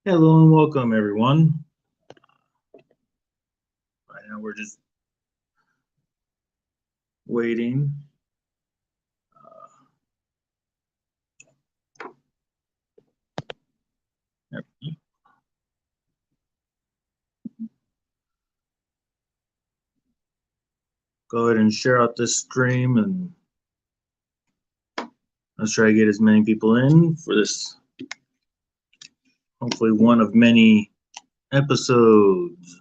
Hello and welcome, everyone. Right now, we're just waiting. Go ahead and share out this stream, and let's try to get as many people in for this. Hopefully, one of many episodes.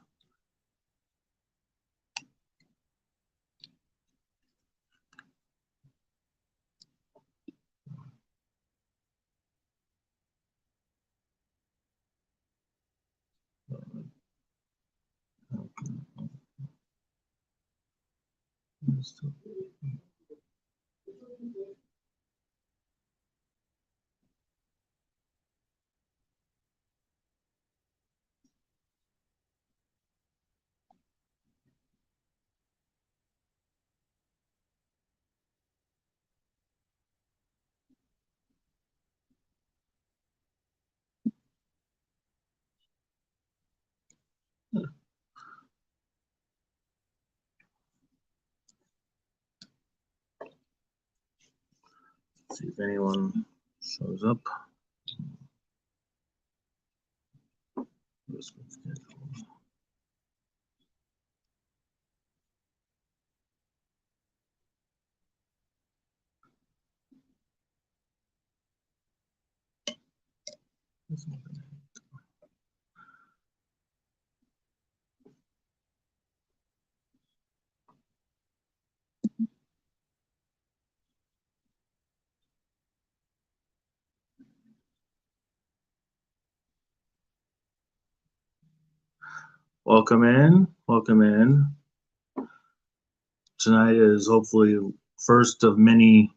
See if anyone shows up. Welcome in. Welcome in. Tonight is hopefully first of many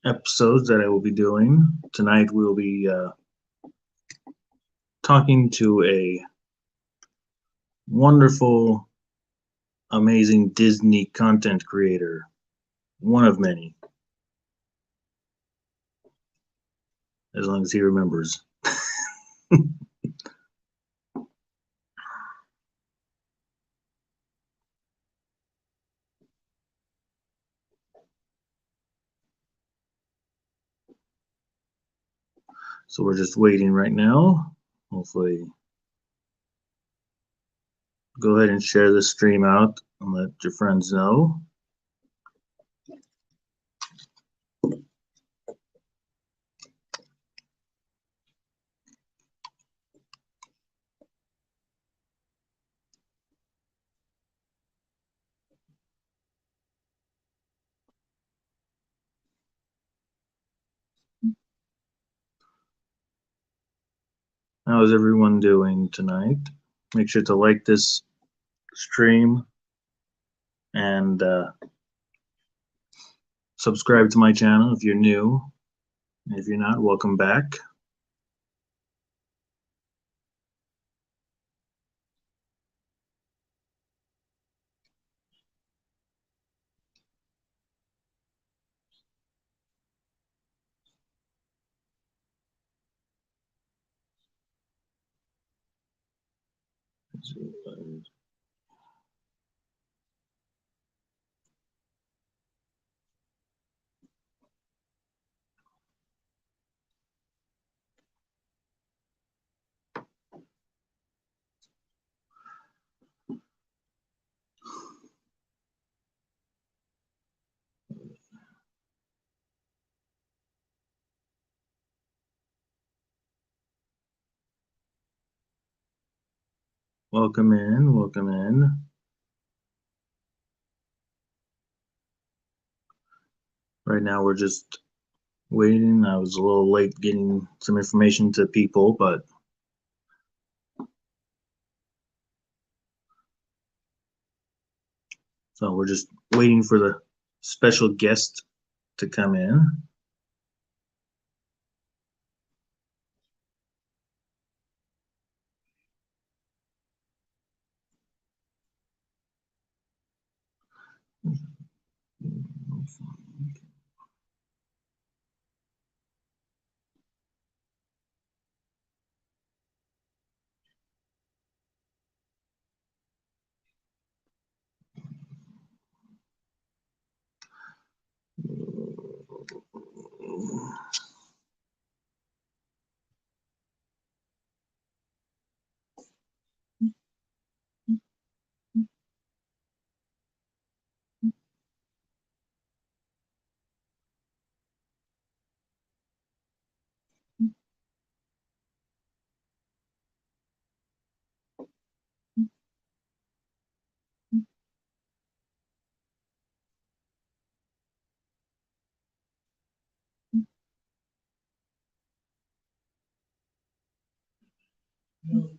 episodes that I will be doing. Tonight we will be talking to a wonderful, amazing Disney content creator, one of many, as long as he remembers. So we're just waiting right now. Hopefully, go ahead and share the stream out and let your friends know. How is everyone doing tonight? Make sure to like this stream and subscribe to my channel if you're new. If you're not, welcome back. Welcome in, welcome in. Right now we're just waiting. I was a little late getting some information to people, but so we're just waiting for the special guest to come in. Ooh.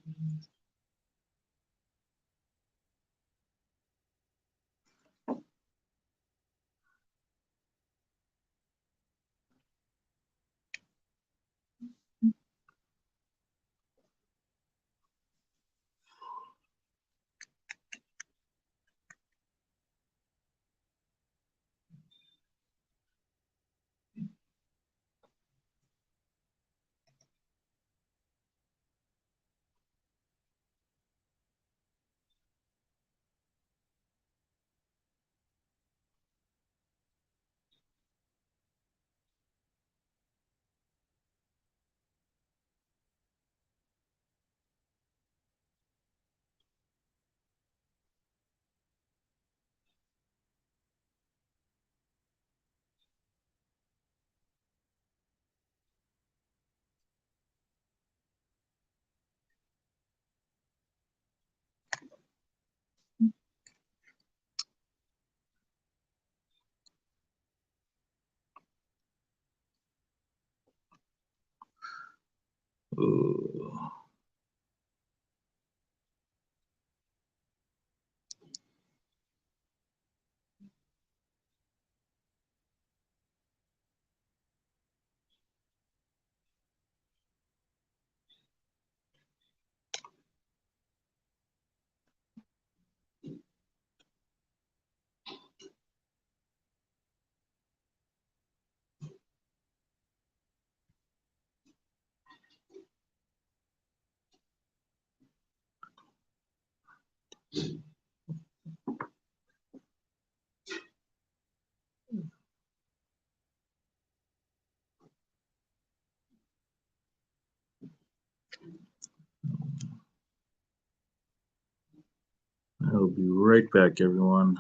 I'll be right back, everyone.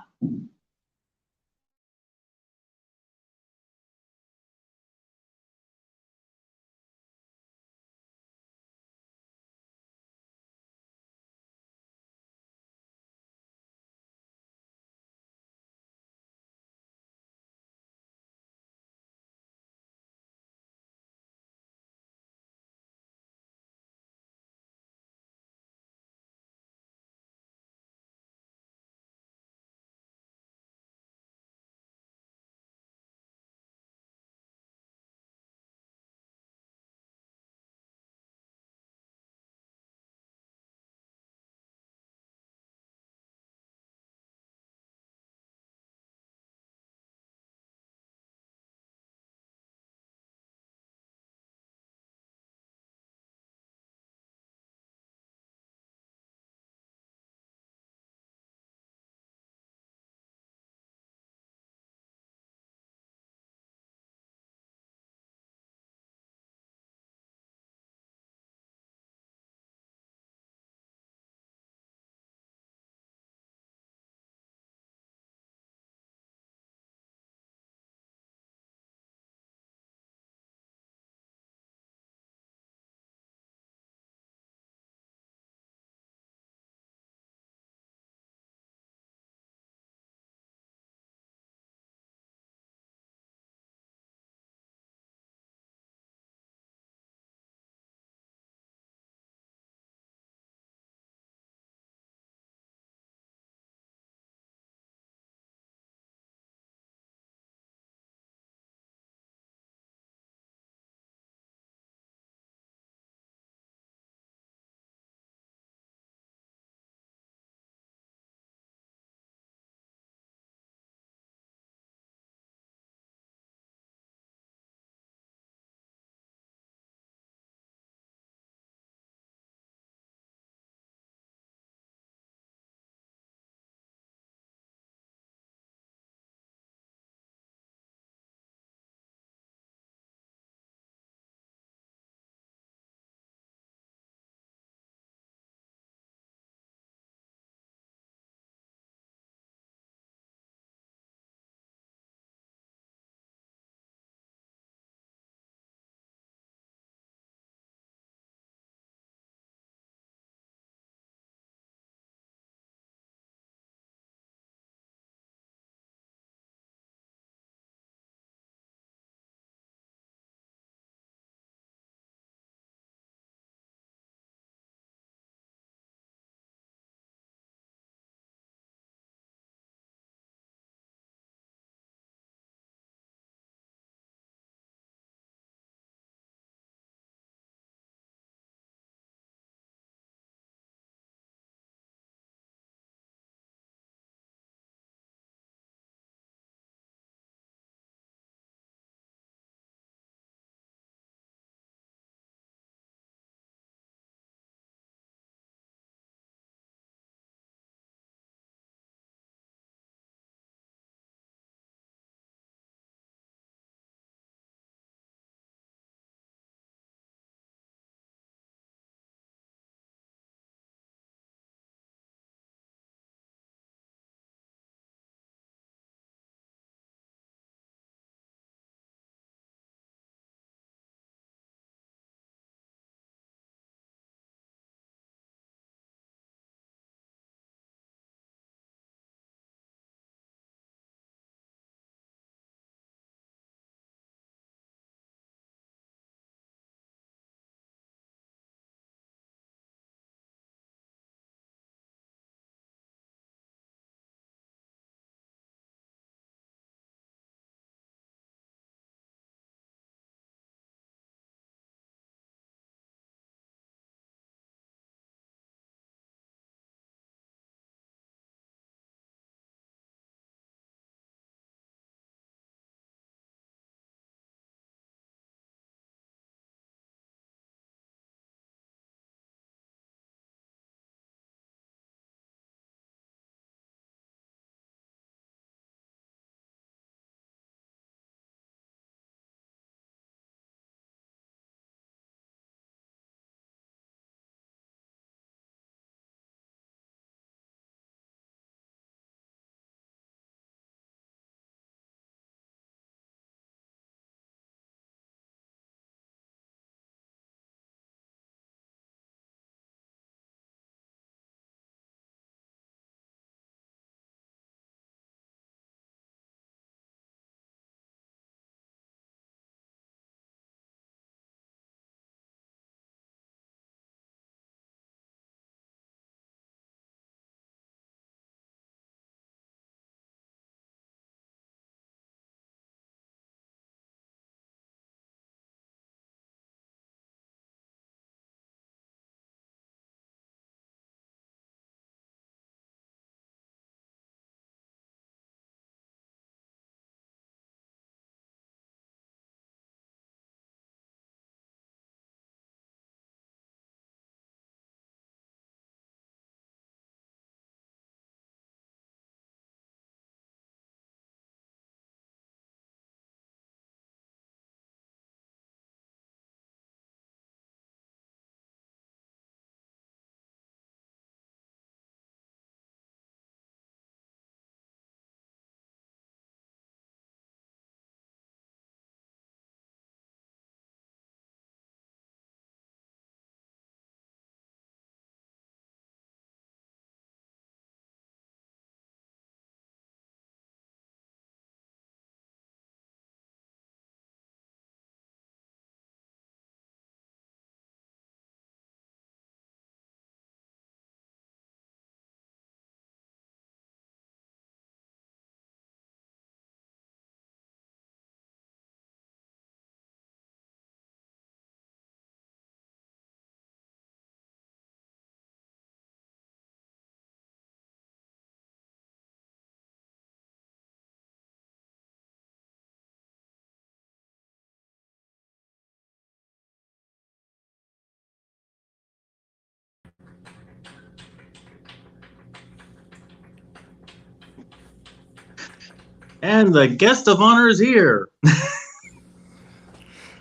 And the guest of honor is here.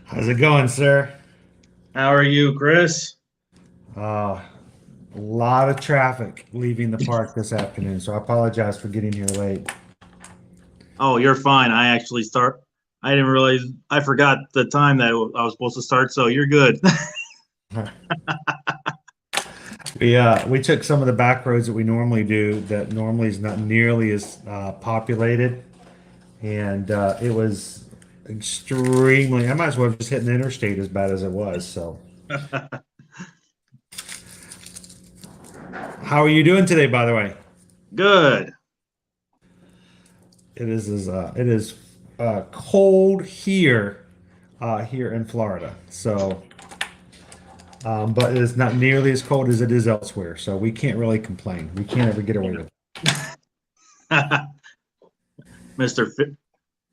How's it going, sir? How are you, Chris? Uh, a lot of traffic leaving the park this afternoon, so I apologize for getting here late. Oh, you're fine. I didn't realize, I forgot the time that I was supposed to start, so you're good. We took some of the back roads that we normally do that normally is not nearly as populated, and it was extremely. I might as well have just hit the interstate as bad as it was. So, how are you doing today, by the way? Good. It is cold here in Florida. So, but it is not nearly as cold as it is elsewhere. So we can't really complain. We can't ever get away with it. Mr.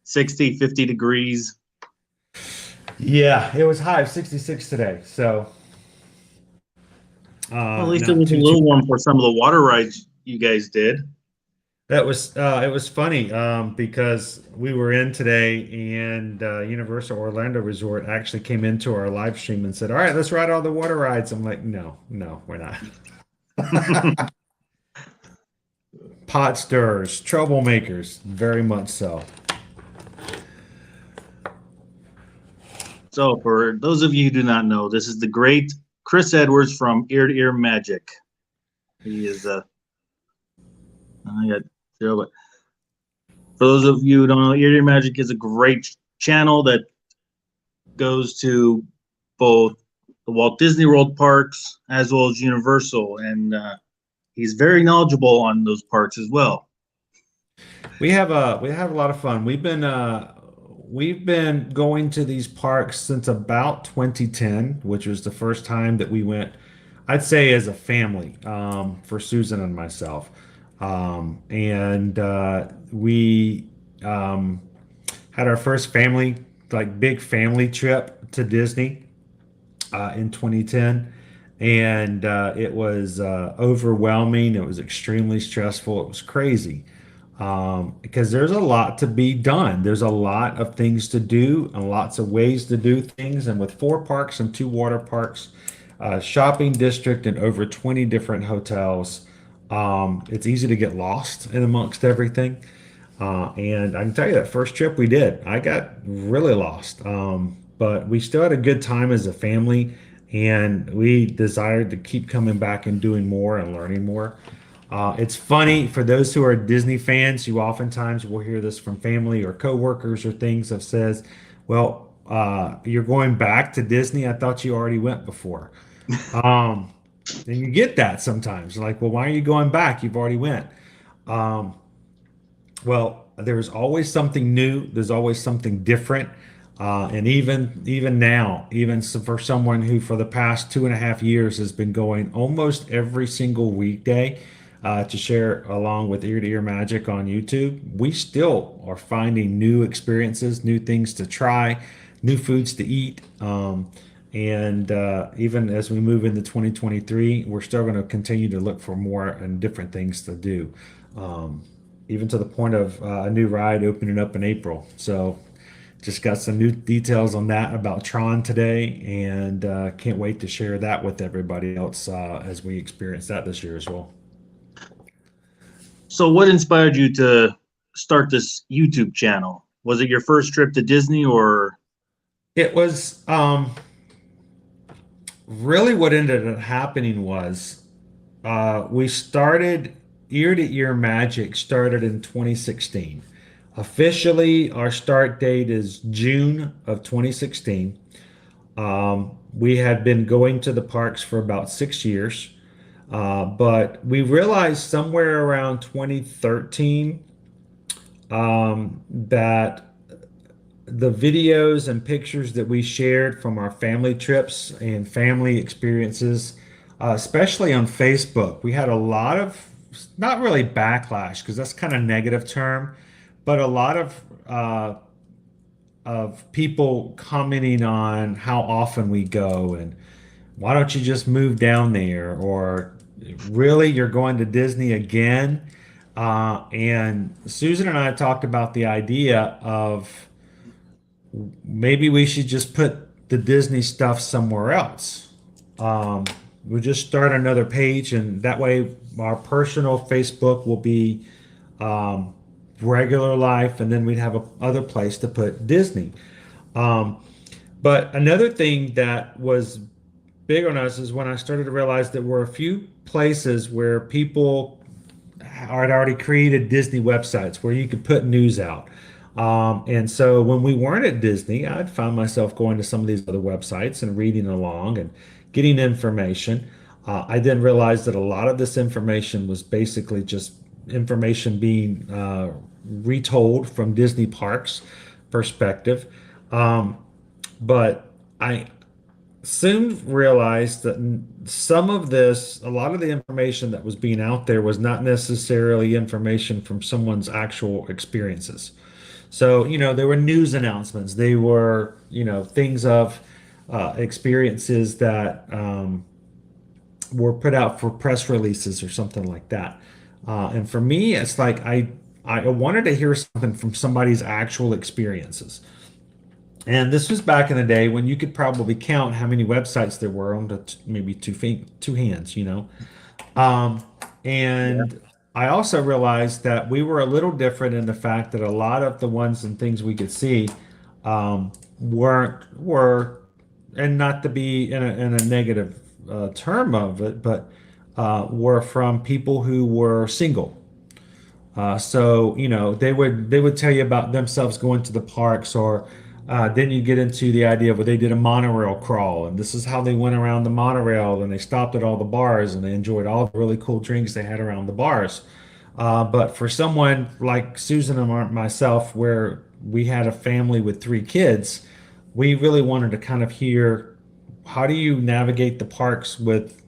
60, 50 degrees. Yeah, it was high of 66 today. So Well, at least it not was a too little warm for some of the water rides you guys did. That was it was funny because we were in today and Universal Orlando Resort actually came into our live stream and said, "All right, let's ride all the water rides." I'm like, "No, no, we're not." Pot stirrers, troublemakers, very much so. So, for those of you who do not know, this is the great Chris Edwards from Ear to Ear Magic. He is I got zero, but for those of you who don't know, Ear to Ear Magic is a great channel that goes to both the Walt Disney World parks as well as Universal, and he's very knowledgeable on those parks as well. We have a lot of fun. We've been going to these parks since about 2010, which was the first time that we went, I'd say as a family, for Susan and myself. And we had our first family, like big family trip to Disney in 2010. And it was overwhelming. It was extremely stressful. It was crazy because there's a lot to be done. There's a lot of things to do and lots of ways to do things. And with four parks and two water parks, shopping district, and over 20 different hotels, it's easy to get lost in amongst everything. And I can tell you that first trip we did, I got really lost. But we still had a good time as a family, and we desired to keep coming back and doing more and learning more. It's funny for those who are Disney fans, you oftentimes will hear this from family or coworkers or things that says, well, you're going back to Disney. I thought you already went before. Um, and you get that sometimes. Like, well, why are you going back? You've already went. Um, well, there's always something new. There's always something different. And even now, for someone who for the past 2.5 years has been going almost every single weekday to share along with Ear to Ear Magic on YouTube, we still are finding new experiences, new things to try, new foods to eat. And even as we move into 2023, we're still going to continue to look for more and different things to do. Um, Even to the point of a new ride opening up in April. So just got some new details on that about Tron today, and can't wait to share that with everybody else as we experience that this year as well. So, what inspired you to start this YouTube channel? Was it your first trip to Disney, or? It was really what ended up happening was we started Ear to Ear Magic started in 2016. Officially, our start date is June of 2016. We had been going to the parks for about 6 years, but we realized somewhere around 2013 that the videos and pictures that we shared from our family trips and family experiences, especially on Facebook, we had a lot of not really backlash because that's kind of negative term, but a lot of people commenting on how often we go and why don't you just move down there, or really you're going to Disney again. And Susan and I talked about the idea of maybe we should just put the Disney stuff somewhere else. Um, we'll just start another page, and that way our personal Facebook will be um, regular life, and then we'd have a other place to put Disney. Um, but another thing that was big on us is when I started to realize there were a few places where people had already created Disney websites where you could put news out. And so when we weren't at Disney, I'd find myself going to some of these other websites and reading along and getting information. I then realized that a lot of this information was basically just information being retold from Disney parks perspective. Um, but I soon realized that some of this, a lot of the information that was being out there was not necessarily information from someone's actual experiences. So, there were news announcements. They were, things of experiences that were put out for press releases or something like that. And for me, it's like I wanted to hear something from somebody's actual experiences. And this was back in the day when you could probably count how many websites there were on maybe two hands. Um, Yeah. and I also realized that we were a little different in the fact that a lot of the ones and things we could see weren't were, and not to be in a negative term of it, but were from people who were single. So they would tell you about themselves going to the parks, or then you get into the idea of, well, they did a monorail crawl, and this is how they went around the monorail, and they stopped at all the bars, and they enjoyed all the really cool drinks they had around the bars. But for someone like Susan and myself, where we had a family with three kids, we really wanted to kind of hear, how do you navigate the parks with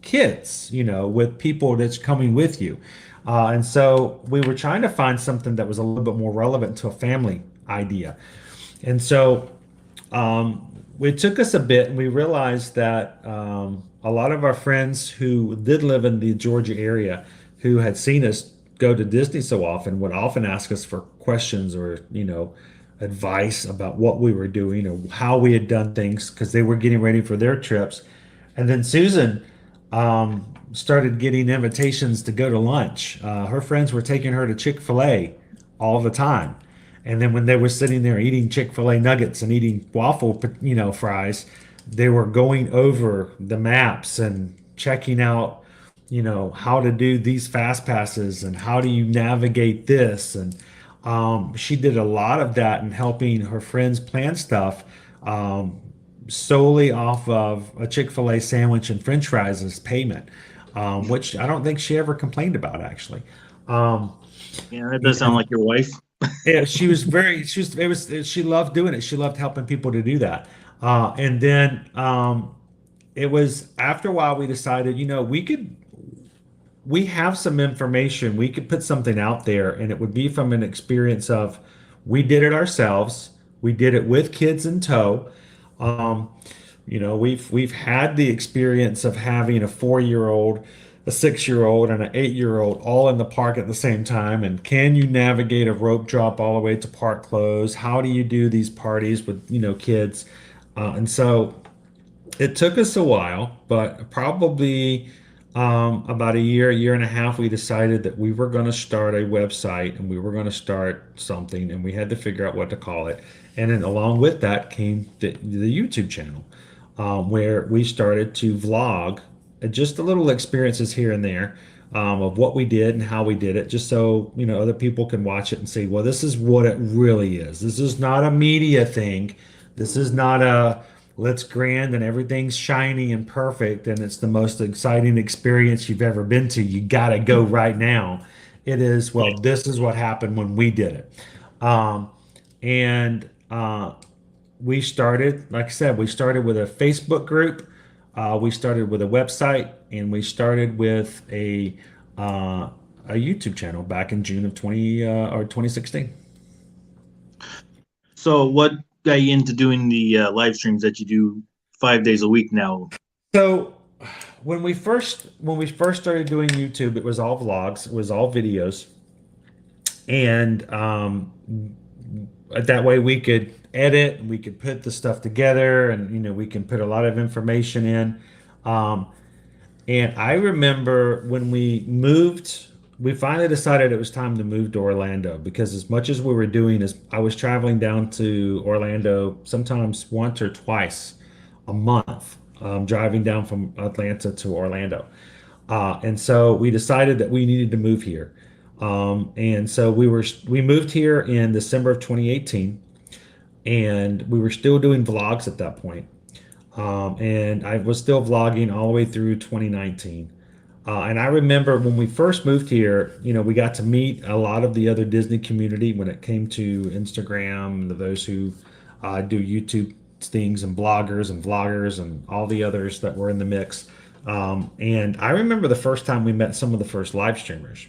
kids, with people that's coming with you. And so we were trying to find something that was a little bit more relevant to a family idea. And so it took us a bit, and we realized that a lot of our friends who did live in the Georgia area, who had seen us go to Disney so often, would often ask us for questions or, advice about what we were doing or how we had done things, because they were getting ready for their trips. And then Susan started getting invitations to go to lunch. Her friends were taking her to Chick-fil-A all the time. And then when they were sitting there eating Chick-fil-A nuggets and eating waffle, fries, they were going over the maps and checking out, how to do these fast passes and how do you navigate this. And she did a lot of that and helping her friends plan stuff. Solely off of a Chick-fil-A sandwich and French fries as payment, which I don't think she ever complained about, actually. Um, Yeah, that does sound like your wife. yeah, she loved doing it. She loved helping people to do that. And then it was after a while we decided, we have some information. We could put something out there, and it would be from an experience of, we did it ourselves. We did it with kids in tow. Um, we've had the experience of having a 4-year-old, a 6-year-old, and an 8-year-old all in the park at the same time. And can you navigate a rope drop all the way to park close? How do you do these parties with, kids? And so it took us a while, but probably about a year and a half, we decided that we were going to start a website and we were going to start something, and we had to figure out what to call it. And then along with that came the YouTube channel, where we started to vlog just the little experiences here and there, of what we did and how we did it, just so other people can watch it and say, well, this is what it really is. This is not a media thing. This is not a let's grand and everything's shiny and perfect and it's the most exciting experience you've ever been to. You got to go right now. It is, Yeah. well, this is what happened when we did it. And we started, like I said, we started with a Facebook group, we started with a website, and we started with a YouTube channel back in June of 2016. So, what got you into doing the live streams that you do 5 days a week now? So when we first started doing YouTube, it was all vlogs, it was all videos, and that way we could edit, we could put the stuff together, and we can put a lot of information in. Um, and I remember when we moved, we finally decided it was time to move to Orlando because as much as we were doing is I was traveling down to Orlando sometimes once or twice a month, driving down from Atlanta to Orlando. And so we decided that we needed to move here. And so we moved here in December of 2018, and we were still doing vlogs at that point. And I was still vlogging all the way through 2019. And I remember when we first moved here, we got to meet a lot of the other Disney community when it came to Instagram, those who do YouTube things, and bloggers and vloggers and all the others that were in the mix. And I remember the first time we met some of the first live streamers.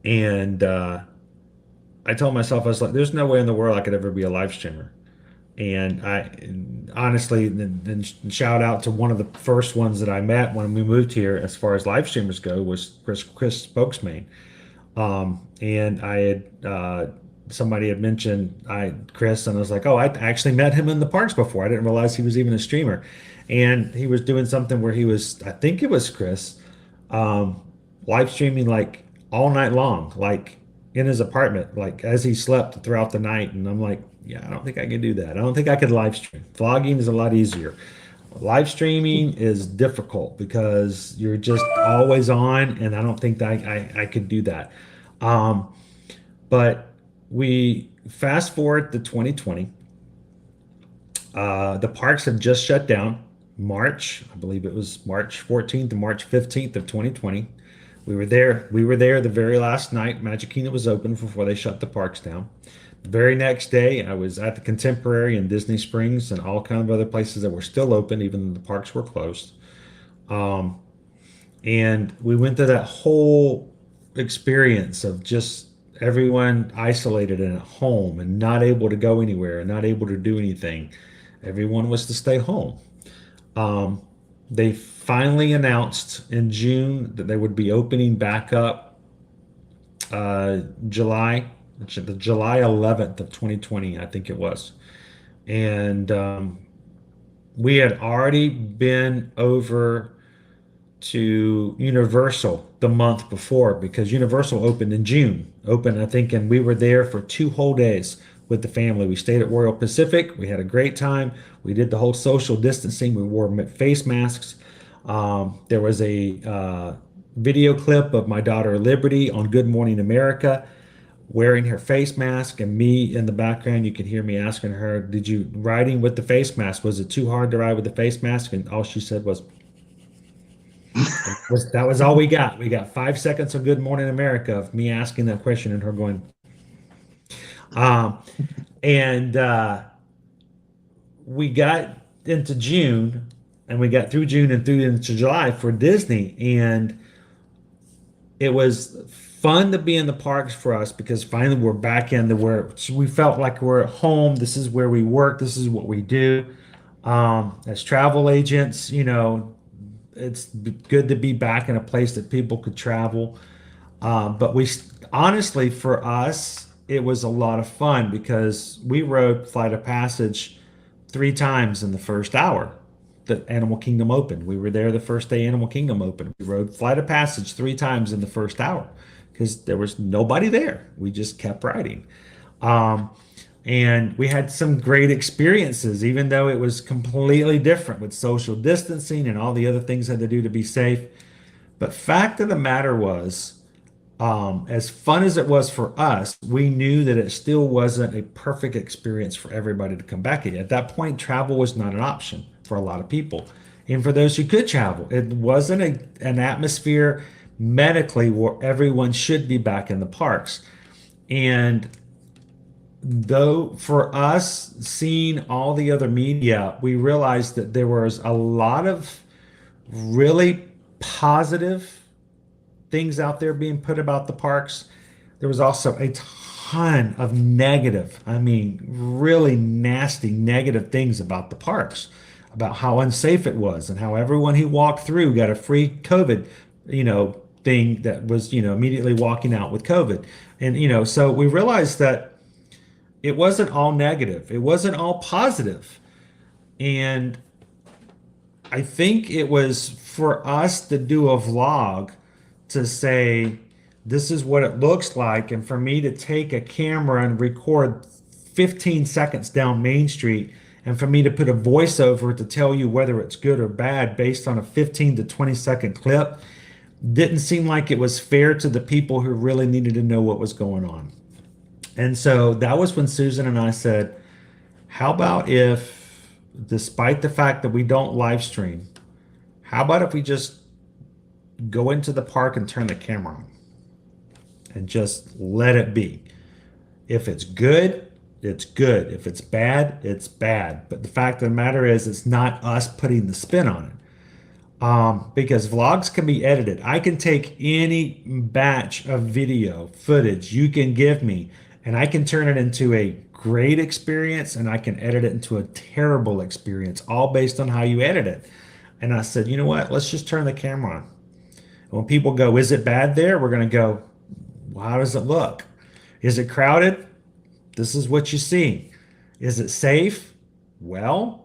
And I told myself, I was like, there's no way in the world I could ever be a live streamer. And I honestly, then shout out to one of the first ones that I met when we moved here, as far as live streamers go, was Chris Spokesman. And I had somebody had mentioned Chris, and I was like, oh, I actually met him in the parks before. I didn't realize he was even a streamer, and he was doing something where he was, I think it was Chris, um, live streaming like all night long, like in his apartment, like as he slept throughout the night. And I'm like, yeah, I don't think I can do that. I don't think I could live stream. Vlogging is a lot easier. Live streaming is difficult because you're just always on, and I don't think that I could do that. Um, but we fast forward to 2020. The parks have just shut down. March, I believe it was March 14th to March 15th of 2020. We were there. We were there the very last night Magic Kingdom was open before they shut the parks down. The very next day, I was at the Contemporary in Disney Springs and all kind of other places that were still open, even though the parks were closed. Um, and we went through that whole experience of just everyone isolated and at home and not able to go anywhere and not able to do anything. Everyone was to stay home. Um, they finally announced in June that they would be opening back up July, the July 11th of 2020, I think it was. And we had already been over to Universal the month before because Universal opened in June. Opened, I think, and we were there for 2 whole days with the family. We stayed at Royal Pacific. We had a great time. We did the whole social distancing. We wore face masks. There was a video clip of my daughter Liberty on Good Morning America wearing her face mask, and me in the background. You could hear me asking her, "Did you riding with the face mask? Was it too hard to ride with the face mask?" And all she said that was all we got. We got 5 seconds of Good Morning America of me asking that question and her going, um, and we got into June, and we got through June and through into July for Disney, and it was fun to be in the parks for us because finally we're back in the where we felt like we're at home. This is where we work. This is what we do. As travel agents, it's good to be back in a place that people could travel. But honestly, for us, it was a lot of fun because we rode Flight of Passage 3 times in the first hour that Animal Kingdom opened. We were there the first day Animal Kingdom opened. We rode Flight of Passage 3 times in the first hour because there was nobody there. We just kept riding. Um, and we had some great experiences, even though it was completely different with social distancing and all the other things had to do to be safe. But fact of the matter was, as fun as it was for us, we knew that it still wasn't a perfect experience for everybody to come back again. At that point, travel was not an option for a lot of people. And for those who could travel, it wasn't an atmosphere medically where everyone should be back in the parks. And though for us, seeing all the other media, we realized that there was a lot of really positive things out there being put about the parks. There was also a ton of negative, I mean, really nasty negative things about the parks. about how unsafe it was and how everyone who walked through got a free COVID, thing that was, immediately walking out with COVID. And, so we realized that it wasn't all negative. It wasn't all positive. And I think it was for us to do a vlog to say, this is what it looks like. And for me to take a camera and record 15 seconds down Main Street, and for me to put a voiceover to tell you whether it's good or bad based on a 15 to 20-second clip, didn't seem like it was fair to the people who really needed to know what was going on. And so that was when Susan and I said, how about if, despite the fact that we don't live stream, how about if we just go into the park and turn the camera on and just let it be? If it's good, it's good. If it's bad, it's bad. But the fact of the matter is, it's not us putting the spin on it. Because vlogs can be edited. I can take any batch of video footage you can give me, and I can turn it into a great experience, and I can edit it into a terrible experience, all based on how you edit it. And I said, you know what? Let's just turn the camera on. And when people go, is it bad there? We're going to go, well, how does it look? Is it crowded? This is what you see. Is it safe? Well,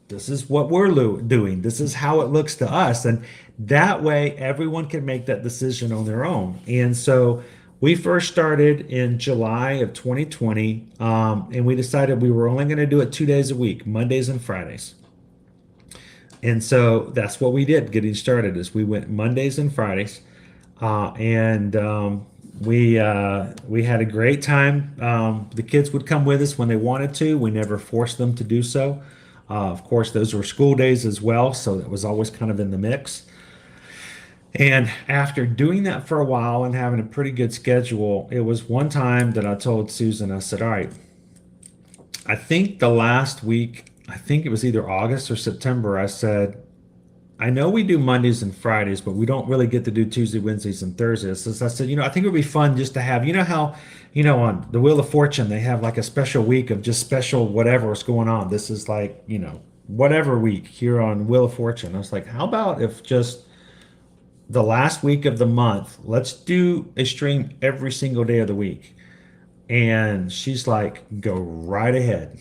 this is what we're doing. This is how it looks to us. And that way, everyone can make that decision on their own. And so we first started in July of 2020, and we decided we were only going to do it 2 days a week, Mondays and Fridays. And so that's what we did getting started is we went Mondays and Fridays. And we had a great time. The kids would come with us when they wanted to. We never forced them to do so. Of course, those were school days as well, so that was always kind of in the mix. And after doing that for a while and having a pretty good schedule, it was one time that I told Susan, I said, all right, I think the last week, I think it was either August or September, I said, I know we do Mondays and Fridays, but we don't really get to do Tuesday, Wednesdays, and Thursdays. So I said, I think it would be fun just to have, how, on the Wheel of Fortune, they have like a special week of just special whatever's going on. This is like, whatever week here on Wheel of Fortune. I was like, how about if just the last week of the month, let's do a stream every single day of the week. And she's like, go right ahead.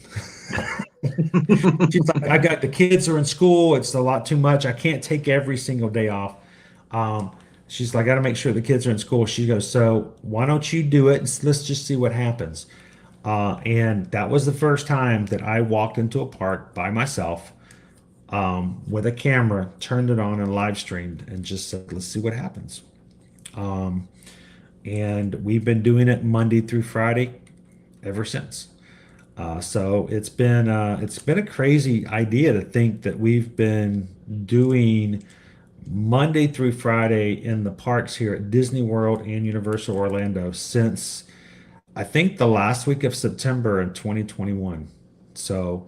She's like, I got the kids are in school. It's a lot too much. I can't take every single day off. She's like, I got to make sure the kids are in school. She goes, so why don't you do it? And let's just see what happens. And that was the first time that I walked into a park by myself with a camera, turned it on and live streamed and just said, let's see what happens. And we've been doing it Monday through Friday ever since. So it's been a crazy idea to think that we've been doing Monday through Friday in the parks here at Disney World and Universal Orlando since I think the last week of September in 2021. So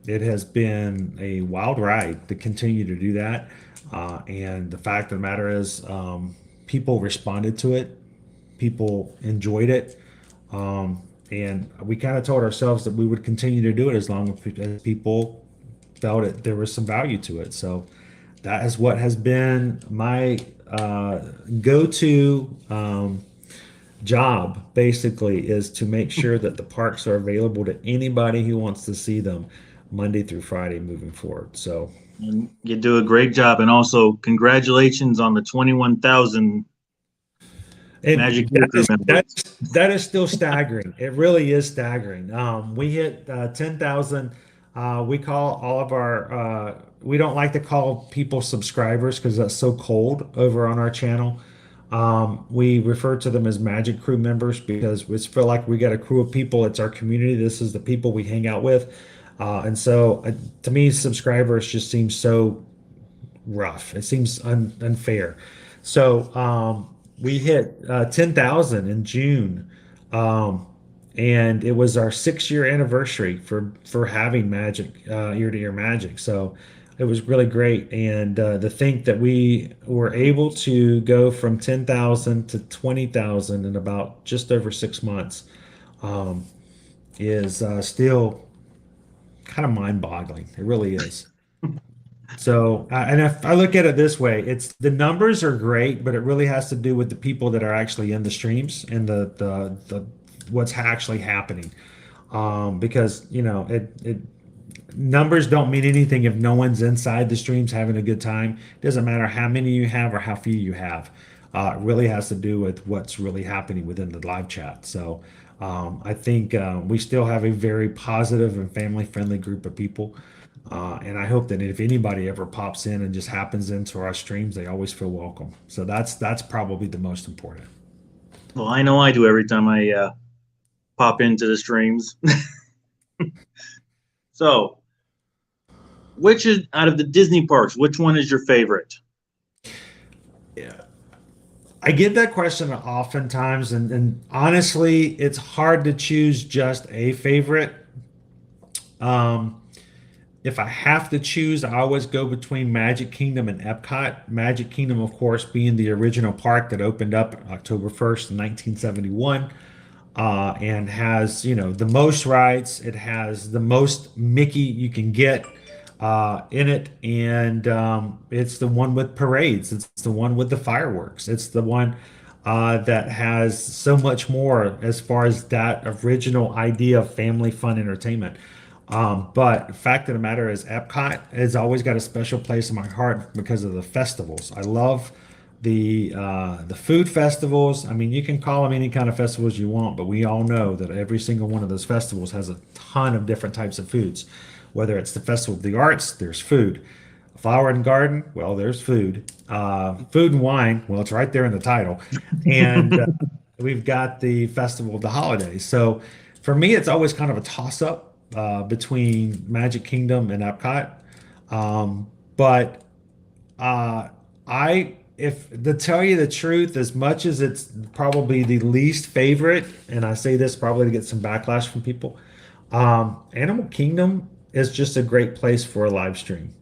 it has been a wild ride to continue to do that. And the fact of the matter is, people responded to it, people enjoyed it. And we kind of told ourselves that we would continue to do it as long as people felt it there was some value to it. So that is what has been my go-to job, basically, is to make sure that the parks are available to anybody who wants to see them Monday through Friday moving forward. So And you do a great job. And also, congratulations on the 21,000 Magic members. that is still staggering. It really is staggering. We hit 10,000. We call all of our, we don't like to call people subscribers because that's so cold over on our channel. We refer to them as Magic Crew members because we feel like we got a crew of people. It's our community. This is the people we hang out with. And so to me, subscribers just seems so rough. It seems unfair. So we hit 10,000 in June. And it was our 6-year anniversary for having Magic, ear-to-ear Magic. So it was really great. And to think that we were able to go from 10,000 to 20,000 in about just over 6 months is still kind of mind-boggling. It really is. So, and if I look at it this way, it's the numbers are great, but it really has to do with the people that are actually in the streams and the what's actually happening. Because it numbers don't mean anything if no one's inside the streams having a good time. It doesn't matter how many you have or how few you have. It really has to do with what's really happening within the live chat. So I think we still have a very positive and family-friendly group of people. And I hope that if anybody ever pops in and just happens into our streams, they always feel welcome. So that's probably the most important. Well, I know I do every time I pop into the streams. So, which is out of the Disney parks, which one is your favorite? Yeah. I get that question oftentimes, and honestly, it's hard to choose just a favorite. Um, if I have to choose, I always go between Magic Kingdom and Epcot. Magic Kingdom, of course, being the original park that opened up October 1st, 1971, and has, the most rides. It has the most Mickey you can get in it, and it's the one with parades. It's the one with the fireworks. It's the one that has so much more as far as that original idea of family fun entertainment. But the fact of the matter is, Epcot has always got a special place in my heart because of the festivals. I love the food festivals. I mean, you can call them any kind of festivals you want, but we all know that every single one of those festivals has a ton of different types of foods. Whether it's the Festival of the Arts, there's food. Flower and Garden, well, there's food. Food and Wine, well, it's right there in the title. And we've got the Festival of the Holidays. So for me, it's always kind of a toss-up between Magic Kingdom and Epcot. But if to tell you the truth, as much as it's probably the least favorite, and I say this probably to get some backlash from people, Animal Kingdom is just a great place for a live stream.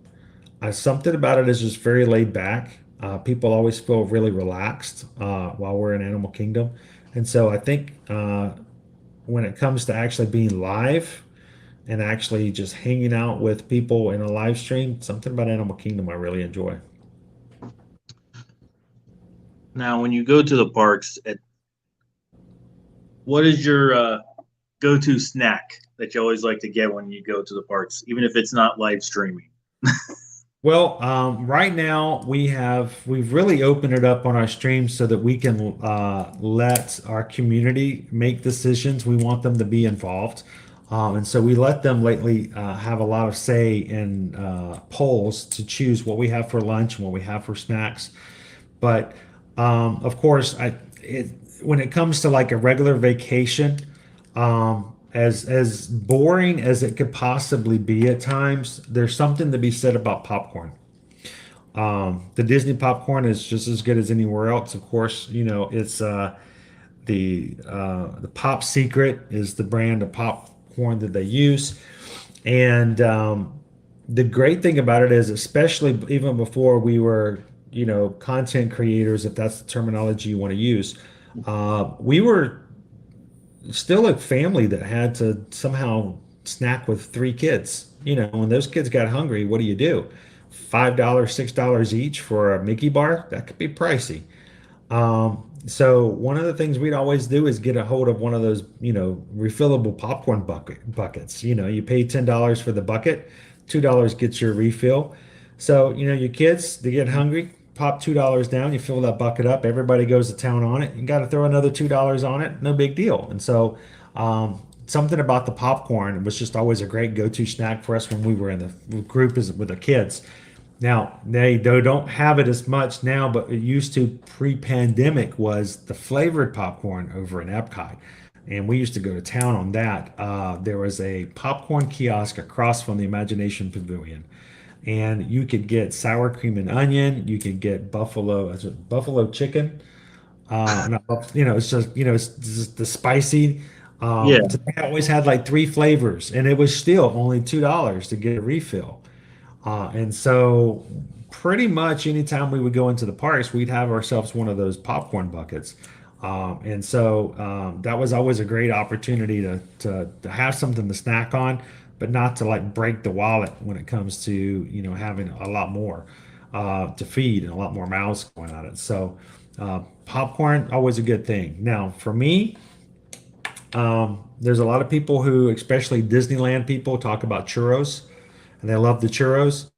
Something about it is just very laid back. People always feel really relaxed while we're in Animal Kingdom. And so I think when it comes to actually being live and actually just hanging out with people in a live stream, something about Animal Kingdom I really enjoy. Now, when you go to the parks, what is your go-to snack that you always like to get when you go to the parks, even if it's not live streaming? Well, right now we've really opened it up on our stream so that we can let our community make decisions. We want them to be involved, and so we let them lately have a lot of say in polls to choose what we have for lunch and what we have for snacks. But of course, when it comes to like a regular vacation, as boring as it could possibly be at times, there's something to be said about popcorn. The Disney popcorn is just as good as anywhere else. Of course, it's the Pop Secret is the brand of popcorn that they use, and the great thing about it is, especially even before we were, content creators, if that's the terminology you want to use, we were still a family that had to somehow snack with three kids. When those kids got hungry, what do? $5, $6 each for a Mickey bar? That could be pricey. So one of the things we'd always do is get a hold of one of those, refillable popcorn buckets. You pay $10 for the bucket, $2 gets your refill. So, your kids, they get hungry, pop $2 down, you fill that bucket up, everybody goes to town on it. You got to throw another $2 on it, no big deal. And so, something about the popcorn was just always a great go-to snack for us when we were in the group with the kids. Now, they don't have it as much now, but it used to pre-pandemic was the flavored popcorn over in Epcot. And we used to go to town on that. There was a popcorn kiosk across from the Imagination Pavilion. And you could get sour cream and onion. You could get buffalo chicken. It's just the spicy. Yeah. So they always had like three flavors, and it was still only $2 to get a refill. And so pretty much anytime we would go into the parks, we'd have ourselves one of those popcorn buckets. And so that was always a great opportunity to have something to snack on. but not to like break the wallet when it comes to, having a lot more to feed and a lot more mouths going on it. So popcorn, always a good thing. Now, for me, there's a lot of people who, especially Disneyland people, talk about churros and they love the churros.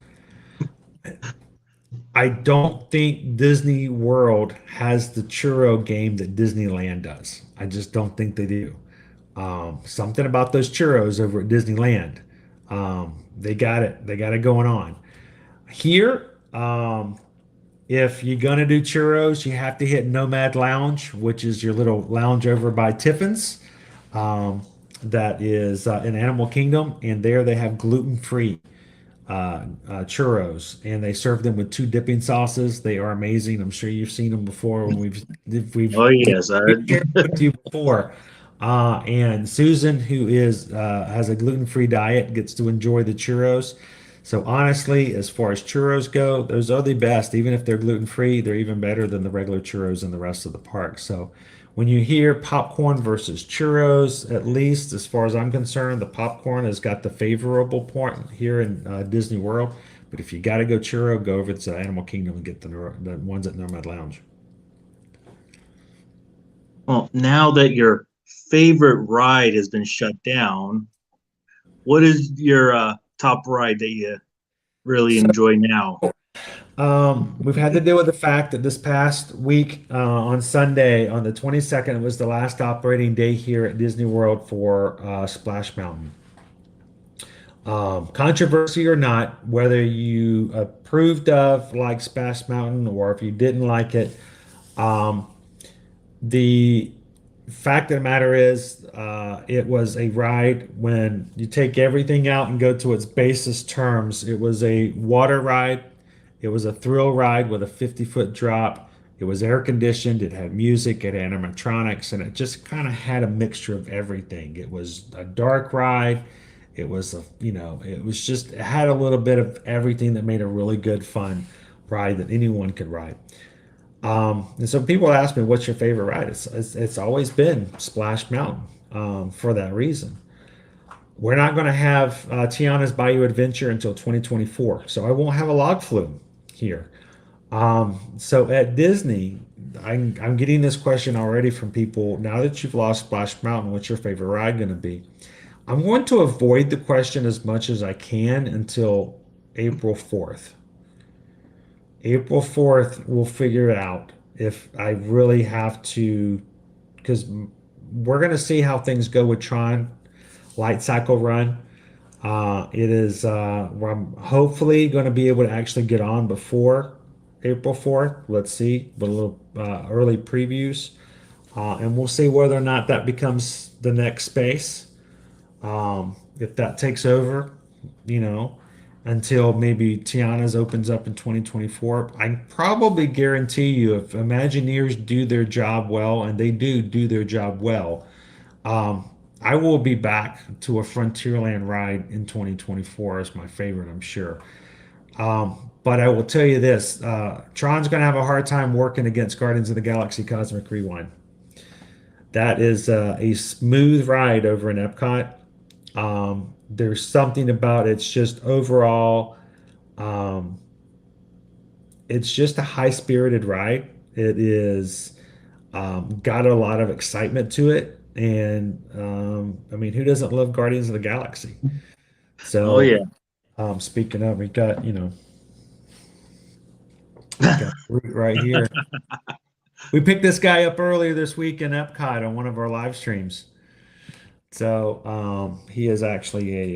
I don't think Disney World has the churro game that Disneyland does. I just don't think they do. Something about those churros over at Disneyland. They got it. They got it going on. Here, if you're gonna do churros, you have to hit Nomad Lounge, which is your little lounge over by Tiffin's. Um, that is in Animal Kingdom, and there they have gluten-free churros, and they serve them with two dipping sauces. They are amazing. I'm sure you've seen them before when we've Oh yes, shared with you before. And Susan, who is has a gluten-free diet, gets to enjoy the churros. So honestly, as far as churros go, those are the best. Even if they're gluten-free, they're even better than the regular churros in the rest of the park. So when you hear popcorn versus churros, at least as far as I'm concerned, the popcorn has got the favorable point here in Disney World. But if you got to go churro, go over to Animal Kingdom and get the ones at Nomad Lounge. well, now that your favorite ride has been shut down, what is your top ride that you really So enjoy now? we've had to deal with the fact that this past week on Sunday, on the 22nd, it was the last operating day here at Disney World for Splash Mountain. Controversy or not, whether you approved of like Splash Mountain or if you didn't like it, um, the fact of the matter is, it was a ride when you take everything out and go to its basest terms. It was a water ride. It was a thrill ride with a 50-foot drop. It was air conditioned. It had music, it had animatronics, and it just kind of had a mixture of everything. It was a dark ride. It was it was just, it had a little bit of everything that made a really good, fun ride that anyone could ride. And so people ask me, what's your favorite ride? It's always been Splash Mountain for that reason. We're not going to have Tiana's Bayou Adventure until 2024, so I won't have a log flume here. So at Disney, I'm getting this question already from people. Now that you've lost Splash Mountain, what's your favorite ride going to be? I'm going to avoid the question as much as I can until April 4th. April 4th, we'll figure it out if I really have to, because we're going to see how things go with Tron Light Cycle Run. It is, where I'm hopefully going to be able to actually get on before April 4th. Let's see, with a little early previews. And we'll see whether or not that becomes the next space. If that takes over, you know, until maybe Tiana's opens up in 2024, I probably guarantee you if Imagineers do their job well, and they do their job well, I will be back to a Frontierland ride in 2024 as my favorite, I'm sure. But I will tell you this, Tron's going to have a hard time working against Guardians of the Galaxy Cosmic Rewind. That is a smooth ride over in Epcot. There's something about it's just overall, um, it's just a high-spirited ride. It is got a lot of excitement to it, and I mean, who doesn't love Guardians of the Galaxy? Oh So, yeah. speaking of, we got Groot right here. We picked this guy up earlier this week in Epcot on one of our live streams. So, he is actually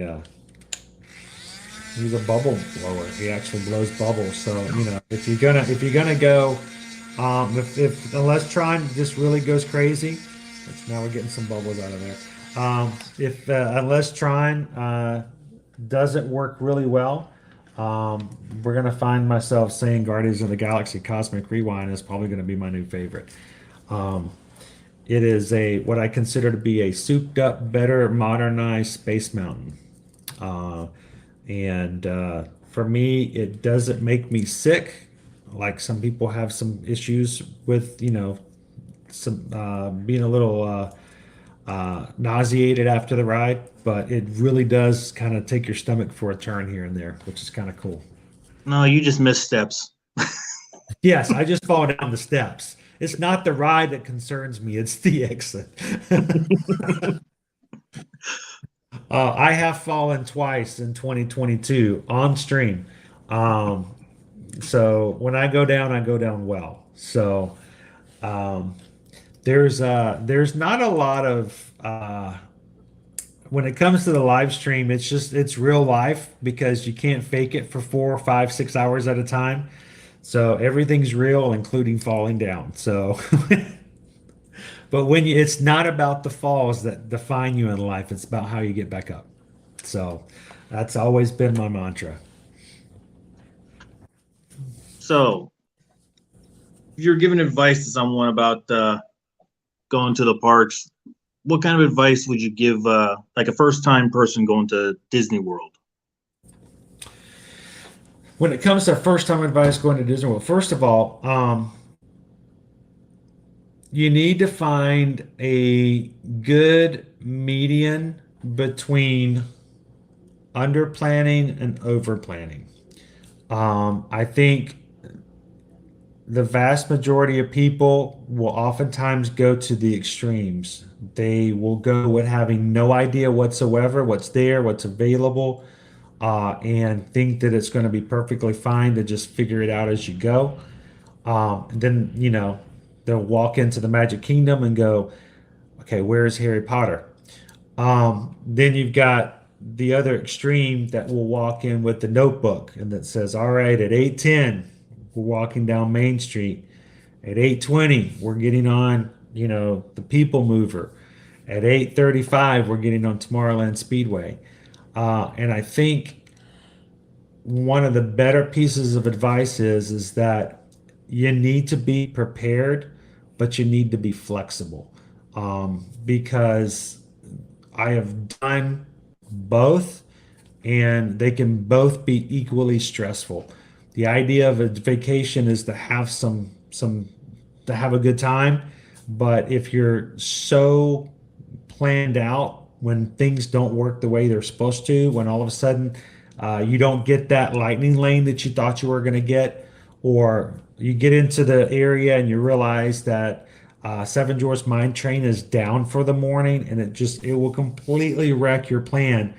he's a bubble blower. He actually blows bubbles. So, if you're gonna go, if unless Tron just really goes crazy, which now we're getting some bubbles out of there. If unless Tron doesn't work really well, we're gonna find myself saying Guardians of the Galaxy Cosmic Rewind is probably gonna be my new favorite. Um, it is a what I consider to be a souped up, better, modernized Space Mountain. Uh, and for me, it doesn't make me sick. Like some people have some issues with, some being a little nauseated after the ride, but it really does kind of take your stomach for a turn here and there, which is kind of cool. No, you just missed steps. Yes, I just fall down the steps. It's not the ride that concerns me, it's the exit. I have fallen twice in 2022 on stream. Um, so when I go down well. So um, there's not a lot of when it comes to the live stream, it's real life because you can't fake it for 4, 5, 6 hours at a time. So everything's real, including falling down. So, but it's not about the falls that define you in life. It's about how you get back up. So that's always been my mantra. So, if you're giving advice to someone about going to the parks, what kind of advice would you give, like a first-time person going to Disney World? When it comes to first time advice going to Disney World, first of all, you need to find a good median between under planning and over planning. I think the vast majority of people will oftentimes go to the extremes. They will go with having no idea whatsoever what's there, what's available, and think that it's going to be perfectly fine to just figure it out as you go. Then, they'll walk into the Magic Kingdom and go, okay, where's Harry Potter? Then you've got the other extreme that will walk in with the notebook and that says, all right, at 8:10, we're walking down Main Street. At 8:20, we're getting on, the People Mover. At 8:35, we're getting on Tomorrowland Speedway. And I think one of the better pieces of advice is that you need to be prepared, but you need to be flexible. Because I have done both, and they can both be equally stressful. The idea of a vacation is to have some to have a good time, but if you're so planned out when things don't work the way they're supposed to, when all of a sudden you don't get that lightning lane that you thought you were going to get, or you get into the area and you realize that Seven Dwarfs Mine Train is down for the morning, and it will completely wreck your plan.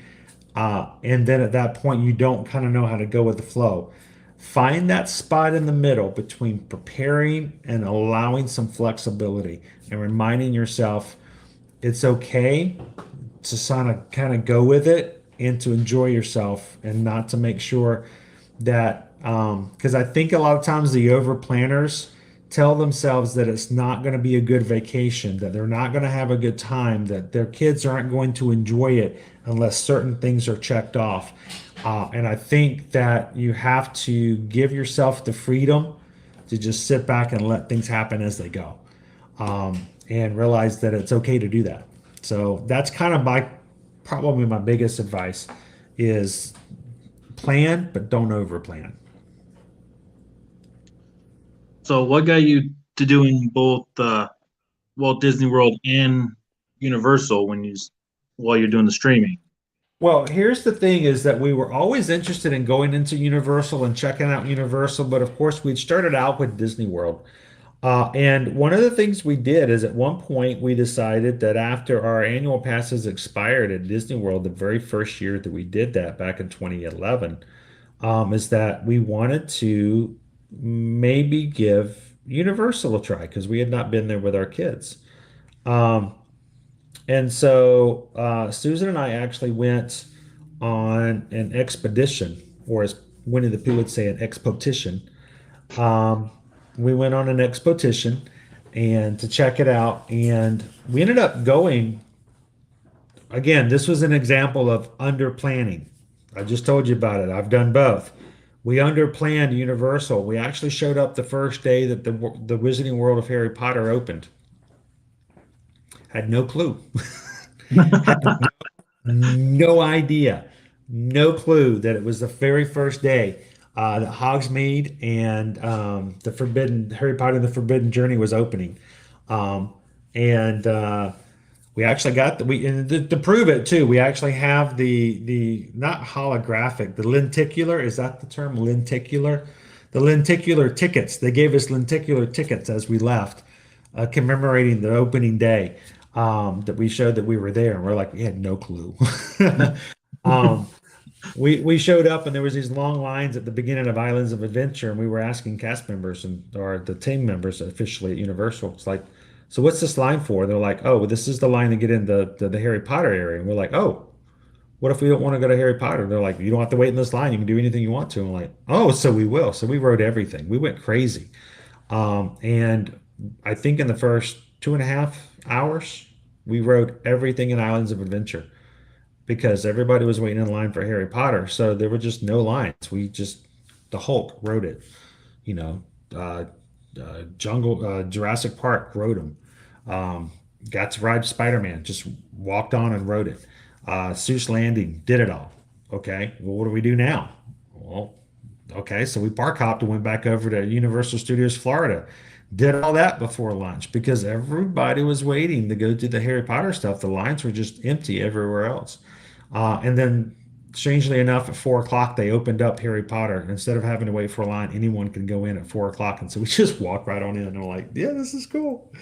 And then at that point, you don't kind of know how to go with the flow. Find that spot in the middle between preparing and allowing some flexibility and reminding yourself it's okay to kind of go with it and to enjoy yourself and not to make sure that because I think a lot of times the over planners tell themselves that it's not going to be a good vacation, that they're not going to have a good time, that their kids aren't going to enjoy it unless certain things are checked off. And I think that you have to give yourself the freedom to just sit back and let things happen as they go, and realize that it's okay to do that. So that's kind of probably my biggest advice is plan, but don't over plan. So, what got you to doing both Walt Disney World and Universal while you're doing the streaming? Well, here's the thing is that we were always interested in going into Universal and checking out Universal, but of course we'd started out with Disney World. And one of the things we did is at one point we decided that after our annual passes expired at Disney World, the very first year that we did that back in 2011, is that we wanted to maybe give Universal a try because we had not been there with our kids. Um, and so Susan and I actually went on an expedition, or as Winnie the Pooh would say, an expedition. Um, we went on an expedition and to check it out, and we ended up going. Again, this was an example of under planning. I just told you about it. I've done both. We under planned Universal. We actually showed up the first day that the Wizarding World of Harry Potter opened. Had no clue. Had no idea. No clue that it was the very first day that Hogsmeade and the Forbidden Harry Potter and the Forbidden Journey was opening. And We actually got we and to prove it too. We actually have the not holographic, the lenticular. Is that the term? Lenticular, the lenticular tickets. They gave us lenticular tickets as we left, commemorating the opening day. That we showed that we were there, and we're like, we had no clue. um, we showed up and there was these long lines at the beginning of Islands of Adventure, and we were asking cast members and or the team members officially at Universal. It's like, so what's this line for? They're like, oh, well, this is the line to get in the Harry Potter area. And we're like, oh, what if we don't want to go to Harry Potter? They're like, you don't have to wait in this line. You can do anything you want to. And I'm like, oh, so we will. So we wrote everything. We went crazy. And I think in the first 2.5 hours, we wrote everything in Islands of Adventure because everybody was waiting in line for Harry Potter. So there were just no lines. We just, the Hulk wrote it, you know, uh, Jurassic Park wrote them. Um, got to ride Spider-Man, just walked on and wrote it. Seuss Landing did it all. Okay, well, what do we do now? Well, okay, so we park hopped and went back over to Universal Studios Florida. Did all that before lunch because everybody was waiting to go do the Harry Potter stuff. The lines were just empty everywhere else. And then, strangely enough, at 4 o'clock, they opened up Harry Potter. Instead of having to wait for a line, anyone can go in at 4 o'clock. And so we just walked right on in and we're like, yeah, this is cool.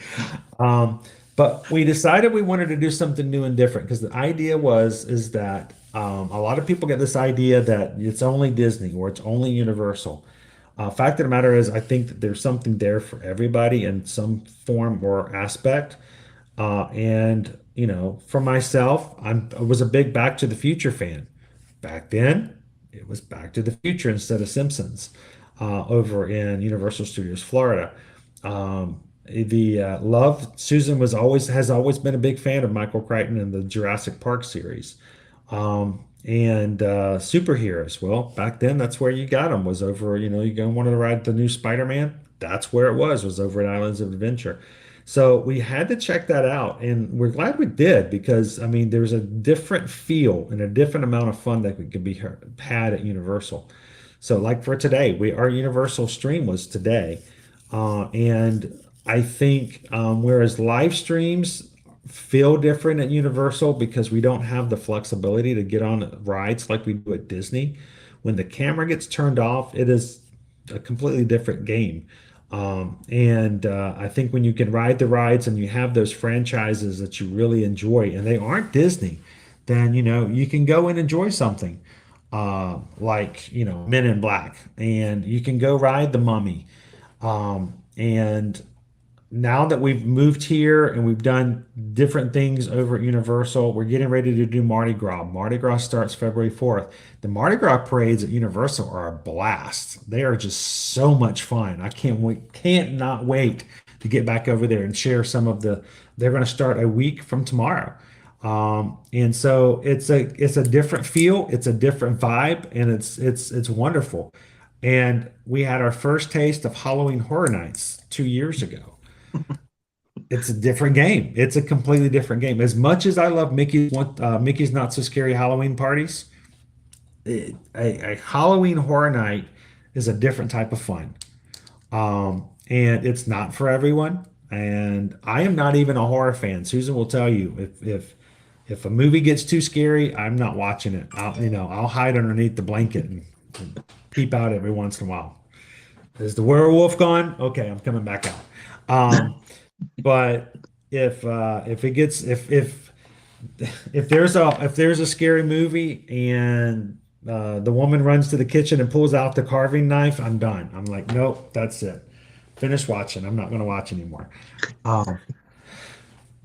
Um, but we decided we wanted to do something new and different because the idea is that a lot of people get this idea that it's only Disney or it's only Universal. Fact of the matter is, I think that there's something there for everybody in some form or aspect. And for myself, I was a big Back to the Future fan. Back then, it was Back to the Future instead of Simpsons over in Universal Studios Florida. The love Susan has always been a big fan of Michael Crichton and the Jurassic Park series. And superheroes. Well, back then, that's where you got them. Was over. You go wanted to ride the new Spider-Man. That's where it was over at Islands of Adventure. So we had to check that out, and we're glad we did because I mean, there's a different feel and a different amount of fun that could be had at Universal. So, like for today, our Universal stream was today, and I think whereas live streams feel different at Universal because we don't have the flexibility to get on rides like we do at Disney. When the camera gets turned off, it is a completely different game. And I think when you can ride the rides and you have those franchises that you really enjoy and they aren't Disney, then you can go and enjoy something like Men in Black, and you can go ride the Mummy. And now that we've moved here and we've done different things over at Universal, we're getting ready to do Mardi Gras. Mardi Gras starts February 4th. The Mardi Gras parades at Universal are a blast. They are just so much fun. I can't not wait to get back over there and share some of they're going to start a week from tomorrow. And so it's a different feel, it's a different vibe, and it's wonderful. And we had our first taste of Halloween Horror Nights 2 years ago. It's a different game. It's a completely different game. As much as I love Mickey's Not So Scary Halloween parties, a Halloween Horror Night is a different type of fun. And it's not for everyone. And I am not even a horror fan. Susan will tell you if a movie gets too scary, I'm not watching it. I'll hide underneath the blanket and peep out every once in a while. Is the werewolf gone? Okay, I'm coming back out. But if there's a scary movie and the woman runs to the kitchen and pulls out the carving knife, I'm done. I'm like, nope, that's it. Finish watching. I'm not going to watch anymore.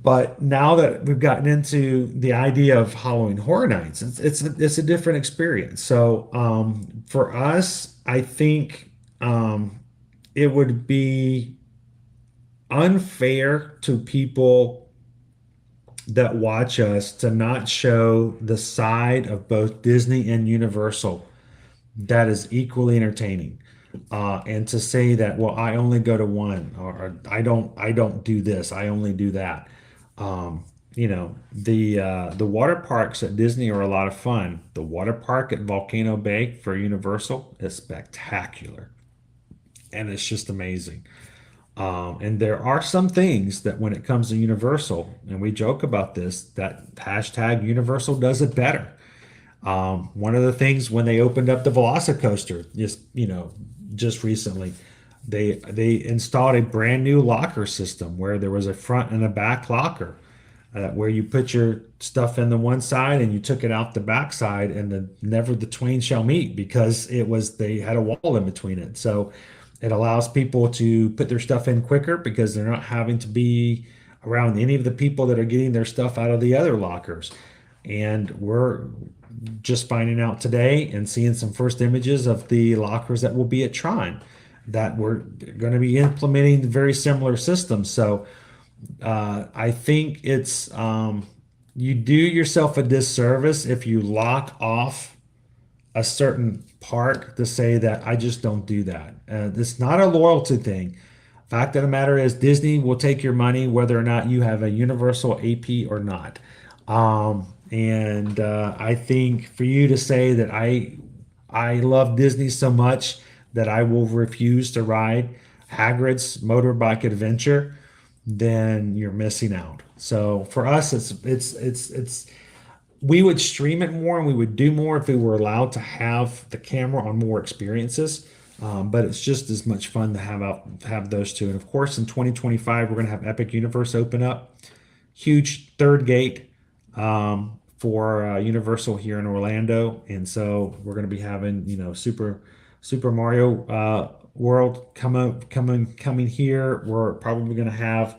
But now that we've gotten into the idea of Halloween Horror Nights, it's a different experience. So for us, I think it would be unfair to people that watch us to not show the side of both Disney and Universal that is equally entertaining. And to say that, well, I only go to one, or I don't do this, I only do that. The water parks at Disney are a lot of fun. The water park at Volcano Bay for Universal is spectacular, and it's just amazing. And there are some things that when it comes to Universal, and we joke about this, that hashtag Universal does it better. One of the things when they opened up the Velocicoaster, just recently, they installed a brand new locker system where there was a front and a back locker, where you put your stuff in the one side and you took it out the back side, and never the twain shall meet because they had a wall in between it. So it allows people to put their stuff in quicker because they're not having to be around any of the people that are getting their stuff out of the other lockers. And we're just finding out today and seeing some first images of the lockers that will be at Tron that we're going to be implementing very similar systems. So I think you do yourself a disservice if you lock off a certain park to say that I just don't do that. It's not a loyalty thing. Fact of the matter is, Disney will take your money whether or not you have a Universal AP or not. And I think for you to say that I love Disney so much that I will refuse to ride Hagrid's motorbike adventure, then you're missing out. So for us, it's we would stream it more and we would do more if we were allowed to have the camera on more experiences. But it's just as much fun to have those two. And of course, in 2025, we're going to have Epic Universe open up, huge third gate for Universal here in Orlando, and so we're going to be having Super Mario World coming here. We're probably going to have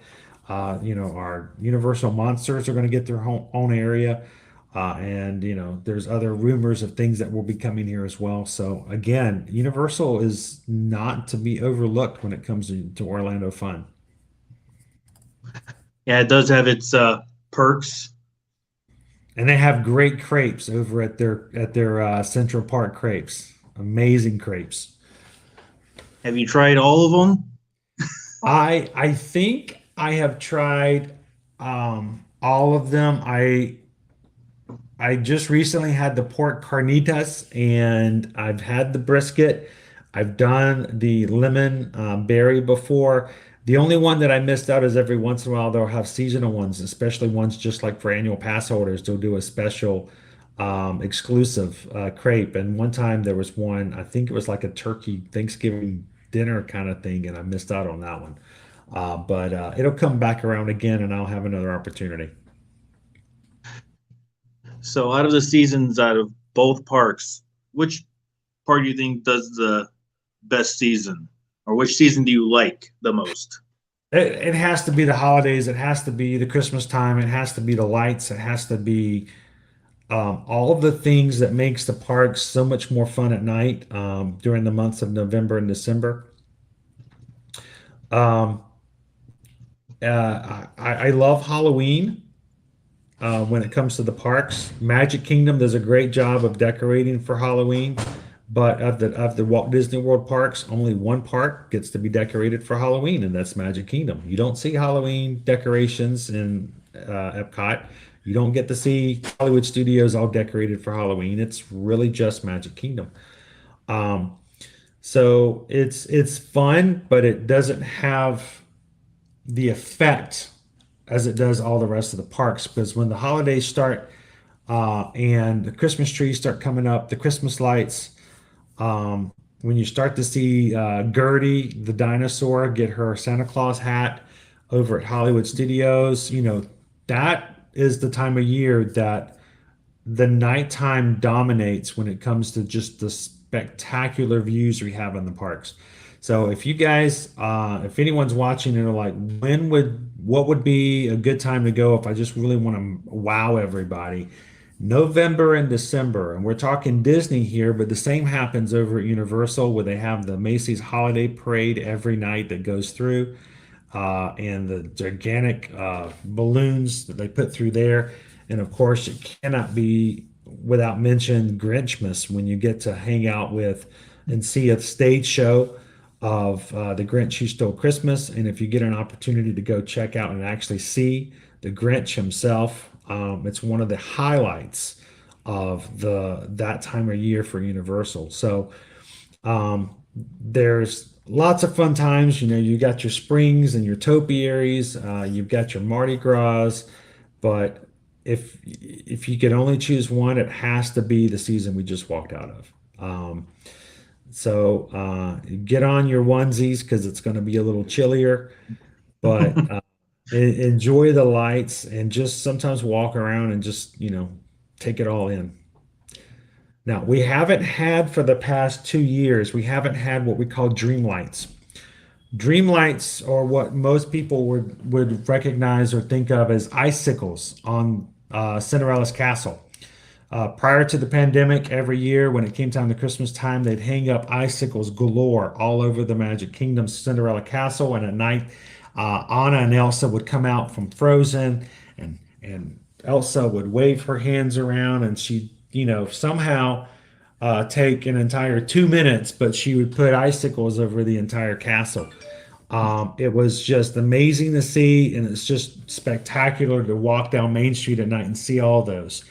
our Universal monsters are going to get their own area. And there's other rumors of things that will be coming here as well. So again, Universal is not to be overlooked when it comes to Orlando fun. Yeah, it does have its perks. And they have great crepes over at their Central Park crepes. Amazing crepes. Have you tried all of them? I think I have tried all of them. I just recently had the pork carnitas and I've had the brisket. I've done the lemon berry before. The only one that I missed out is every once in a while they'll have seasonal ones, especially ones just like for annual pass holders. They'll do a special exclusive crepe. And one time there was one, I think it was like a turkey Thanksgiving dinner kind of thing, and I missed out on that one. But it'll come back around again and I'll have another opportunity. So out of the seasons out of both parks, which part do you think does the best season? Or which season do you like the most? It has to be the holidays. It has to be the Christmas time. It has to be the lights. It has to be all of the things that makes the parks so much more fun at night during the months of November and December. Um, I love Halloween when it comes to the parks. Magic Kingdom does a great job of decorating for Halloween, but of the Walt Disney World parks, only one park gets to be decorated for Halloween, and that's Magic Kingdom. You don't see Halloween decorations in Epcot. You don't get to see Hollywood Studios all decorated for Halloween. It's really just Magic Kingdom. Um, so it's fun, but it doesn't have the effect as it does all the rest of the parks. Because when the holidays start and the Christmas trees start coming up, the Christmas lights, when you start to see Gertie the dinosaur get her Santa Claus hat over at Hollywood Studios, that is the time of year that the nighttime dominates when it comes to just the spectacular views we have in the parks. So if you guys, if anyone's watching and are like, what would be a good time to go if I just really want to wow everybody? November and December, and we're talking Disney here, but the same happens over at Universal where they have the Macy's Holiday Parade every night that goes through, and the gigantic balloons that they put through there. And of course, it cannot be without mention Grinchmas when you get to hang out with and see a stage show of the Grinch Who Stole Christmas. And if you get an opportunity to go check out and actually see the Grinch himself, it's one of the highlights of the that time of year for Universal. So there's lots of fun times. You know, you got your springs and your topiaries, you've got your Mardi Gras, but if you could only choose one, it has to be the season we just walked out of. Get on your onesies because it's going to be a little chillier, but enjoy the lights and just sometimes walk around and just, take it all in. Now, we haven't had for the past 2 years, we haven't had what we call dream lights. Dream lights are what most people would recognize or think of as icicles on Cinderella's castle. Prior to the pandemic, every year when it came time to Christmas time, they'd hang up icicles galore all over the Magic Kingdom Cinderella Castle. And at night, Anna and Elsa would come out from Frozen, and Elsa would wave her hands around, and she'd, somehow take an entire 2 minutes, but she would put icicles over the entire castle. It was just amazing to see, and it's just spectacular to walk down Main Street at night and see all those.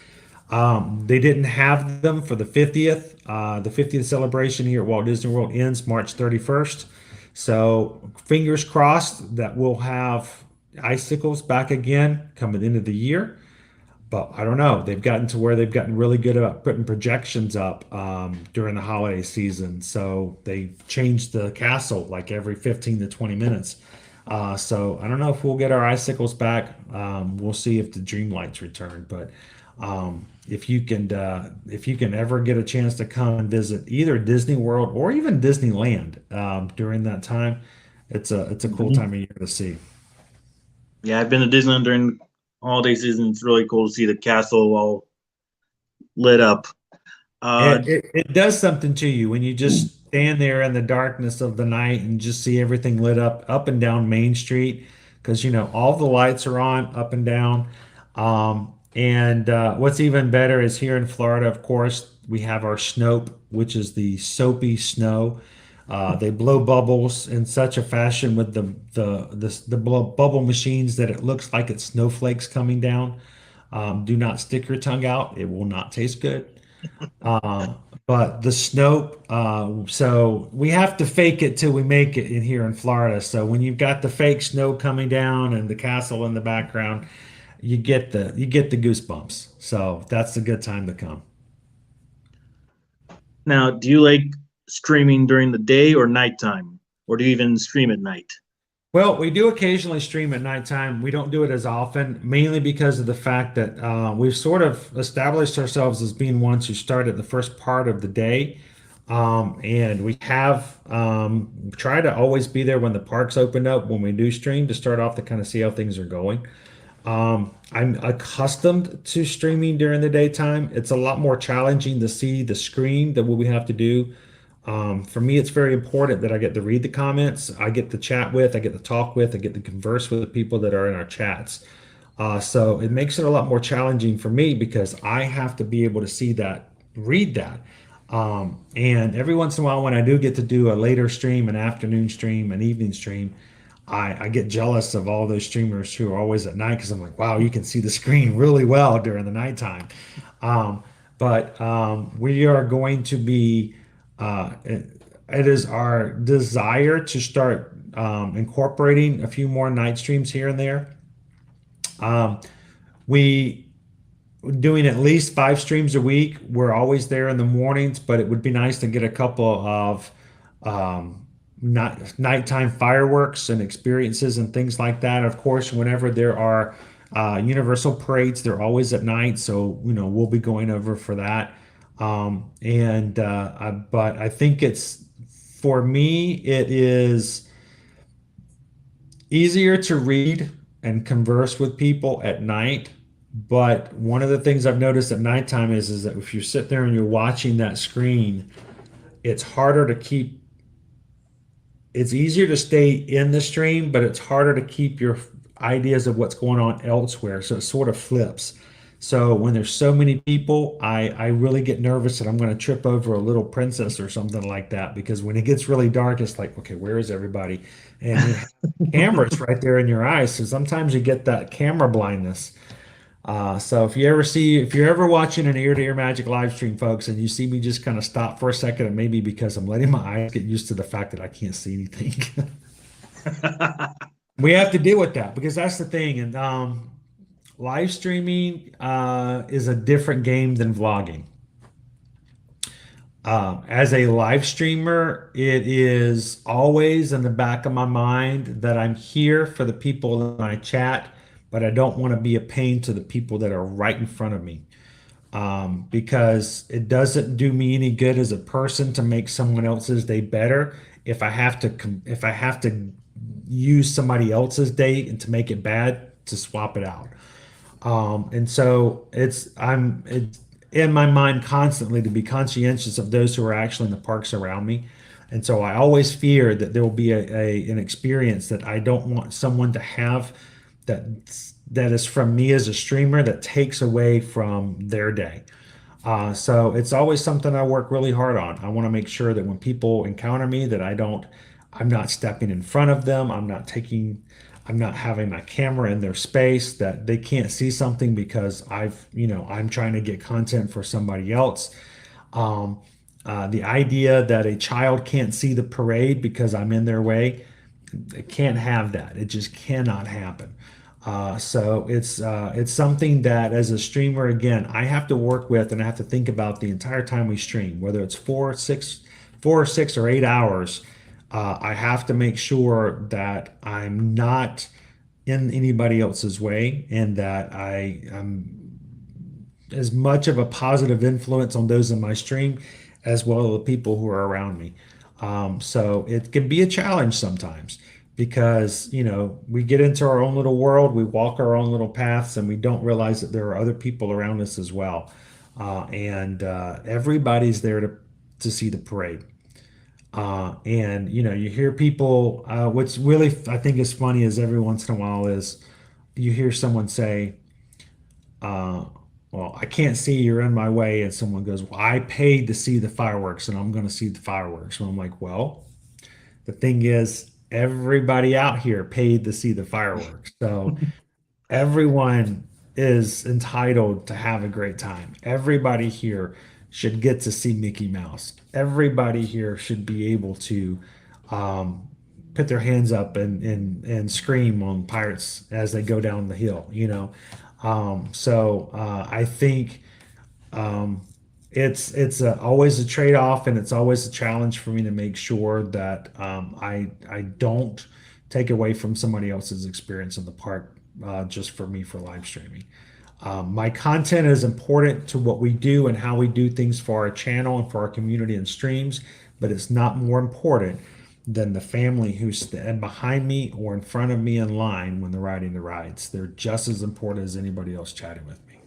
They didn't have them for the 50th. The 50th celebration here at Walt Disney World ends March 31st. So fingers crossed that we'll have icicles back again coming into the year. But I don't know. They've gotten to where they've gotten really good about putting projections up during the holiday season. So they changed the castle like every 15 to 20 minutes. So I don't know if we'll get our icicles back. We'll see if the dream lights return. But if you can ever get a chance to come and visit either Disney World or even Disneyland during that time, it's a cool Mhm. time of year to see. Yeah, I've been to Disneyland during holiday season. It's really cool to see the castle all lit up. Uh, It does something to you when you just stand there in the darkness of the night and just see everything lit up and down Main Street because all the lights are on up and down. And what's even better is here in Florida, of course, we have our Snope, which is the soapy snow. They blow bubbles in such a fashion with the bubble machines that it looks like it's snowflakes coming down. Do not stick your tongue out; it will not taste good. Uh, but the snow, so we have to fake it till we make it in here in Florida. So when you've got the fake snow coming down and the castle in the background, you get the goosebumps. So that's a good time to come. Now, do you like streaming during the day or nighttime, or do you even stream at night? Well, we do occasionally stream at nighttime. We don't do it as often, mainly because of the fact that we've sort of established ourselves as being ones who start at the first part of the day. And we have tried to always be there when the parks open up when we do stream to start off to kind of see how things are going. I'm accustomed to streaming during the daytime. It's a lot more challenging to see the screen than what we have to do. For me, it's very important that I get to read the comments, I get to chat with, I get to talk with, I get to converse with the people that are in our chats. So it makes it a lot more challenging for me because I have to be able to see that, read that. And every once in a while, when I do get to do a later stream, an afternoon stream, an evening stream, I get jealous of all those streamers who are always at night because I'm like, wow, you can see the screen really well during the nighttime. But we are going to be, it is our desire to start incorporating a few more night streams here and there. Um, we doing at least 5 streams a week. We're always there in the mornings, but it would be nice to get a couple of nighttime fireworks and experiences and things like that. Of course, whenever there are Universal parades, they're always at night, so we'll be going over for that. But I think it's for me, it is easier to read and converse with people at night. But one of the things I've noticed at nighttime is that if you sit there and you're watching that screen, it's harder to keep, it's easier to stay in the stream, but it's harder to keep your ideas of what's going on elsewhere. So it sort of flips. So when there's so many people, I really get nervous that I'm going to trip over a little princess or something like that because when it gets really dark, it's like, okay, where is everybody? And you have cameras right there in your eyes. So sometimes you get that camera blindness. So if you're ever watching an ear-to-ear magic live stream, folks, and you see me just kind of stop for a second, it may be because I'm letting my eyes get used to the fact that I can't see anything. We have to deal with that because that's the thing. And live streaming is a different game than vlogging. As a live streamer, it is always in the back of my mind that I'm here for the people in my chat, but I don't want to be a pain to the people that are right in front of me. Because it doesn't do me any good as a person to make someone else's day better if I have to use somebody else's day and to make it bad to swap it out. And so it's in my mind constantly to be conscientious of those who are actually in the parks around me. And so I always fear that there will be an experience that I don't want someone to have that that is from me as a streamer that takes away from their day. So it's always something I work really hard on. I want to make sure that when people encounter me, I'm not stepping in front of them. I'm not having my camera in their space that they can't see something because I'm trying to get content for somebody else. Um, the idea that a child can't see the parade because I'm in their way, it can't have that. It just cannot happen. So it's something that as a streamer, again, I have to work with and I have to think about the entire time we stream, whether it's 4 or 6 or 8 hours. I have to make sure that I'm not in anybody else's way and that I am as much of a positive influence on those in my stream as well as the people who are around me. So it can be a challenge sometimes because, we get into our own little world, we walk our own little paths, and we don't realize that there are other people around us as well. And everybody's there to see the parade. And you hear people, what's really I think is funny is every once in a while is you hear someone say, uh, well, I can't see, you're in my way. And someone goes, well, I paid to see the fireworks and I'm going to see the fireworks. And I'm like, well, the thing is, everybody out here paid to see the fireworks. So everyone is entitled to have a great time. Everybody here should get to see Mickey Mouse. Everybody here should be able to um, put their hands up and scream on pirates as they go down the hill. I think um, it's always a trade-off, and it's always a challenge for me to make sure that I don't take away from somebody else's experience in the park just for me for live streaming. My content is important to what we do and how we do things for our channel and for our community and streams, but it's not more important than the family who's stand behind me or in front of me in line when they're riding the rides. They're just as important as anybody else chatting with me.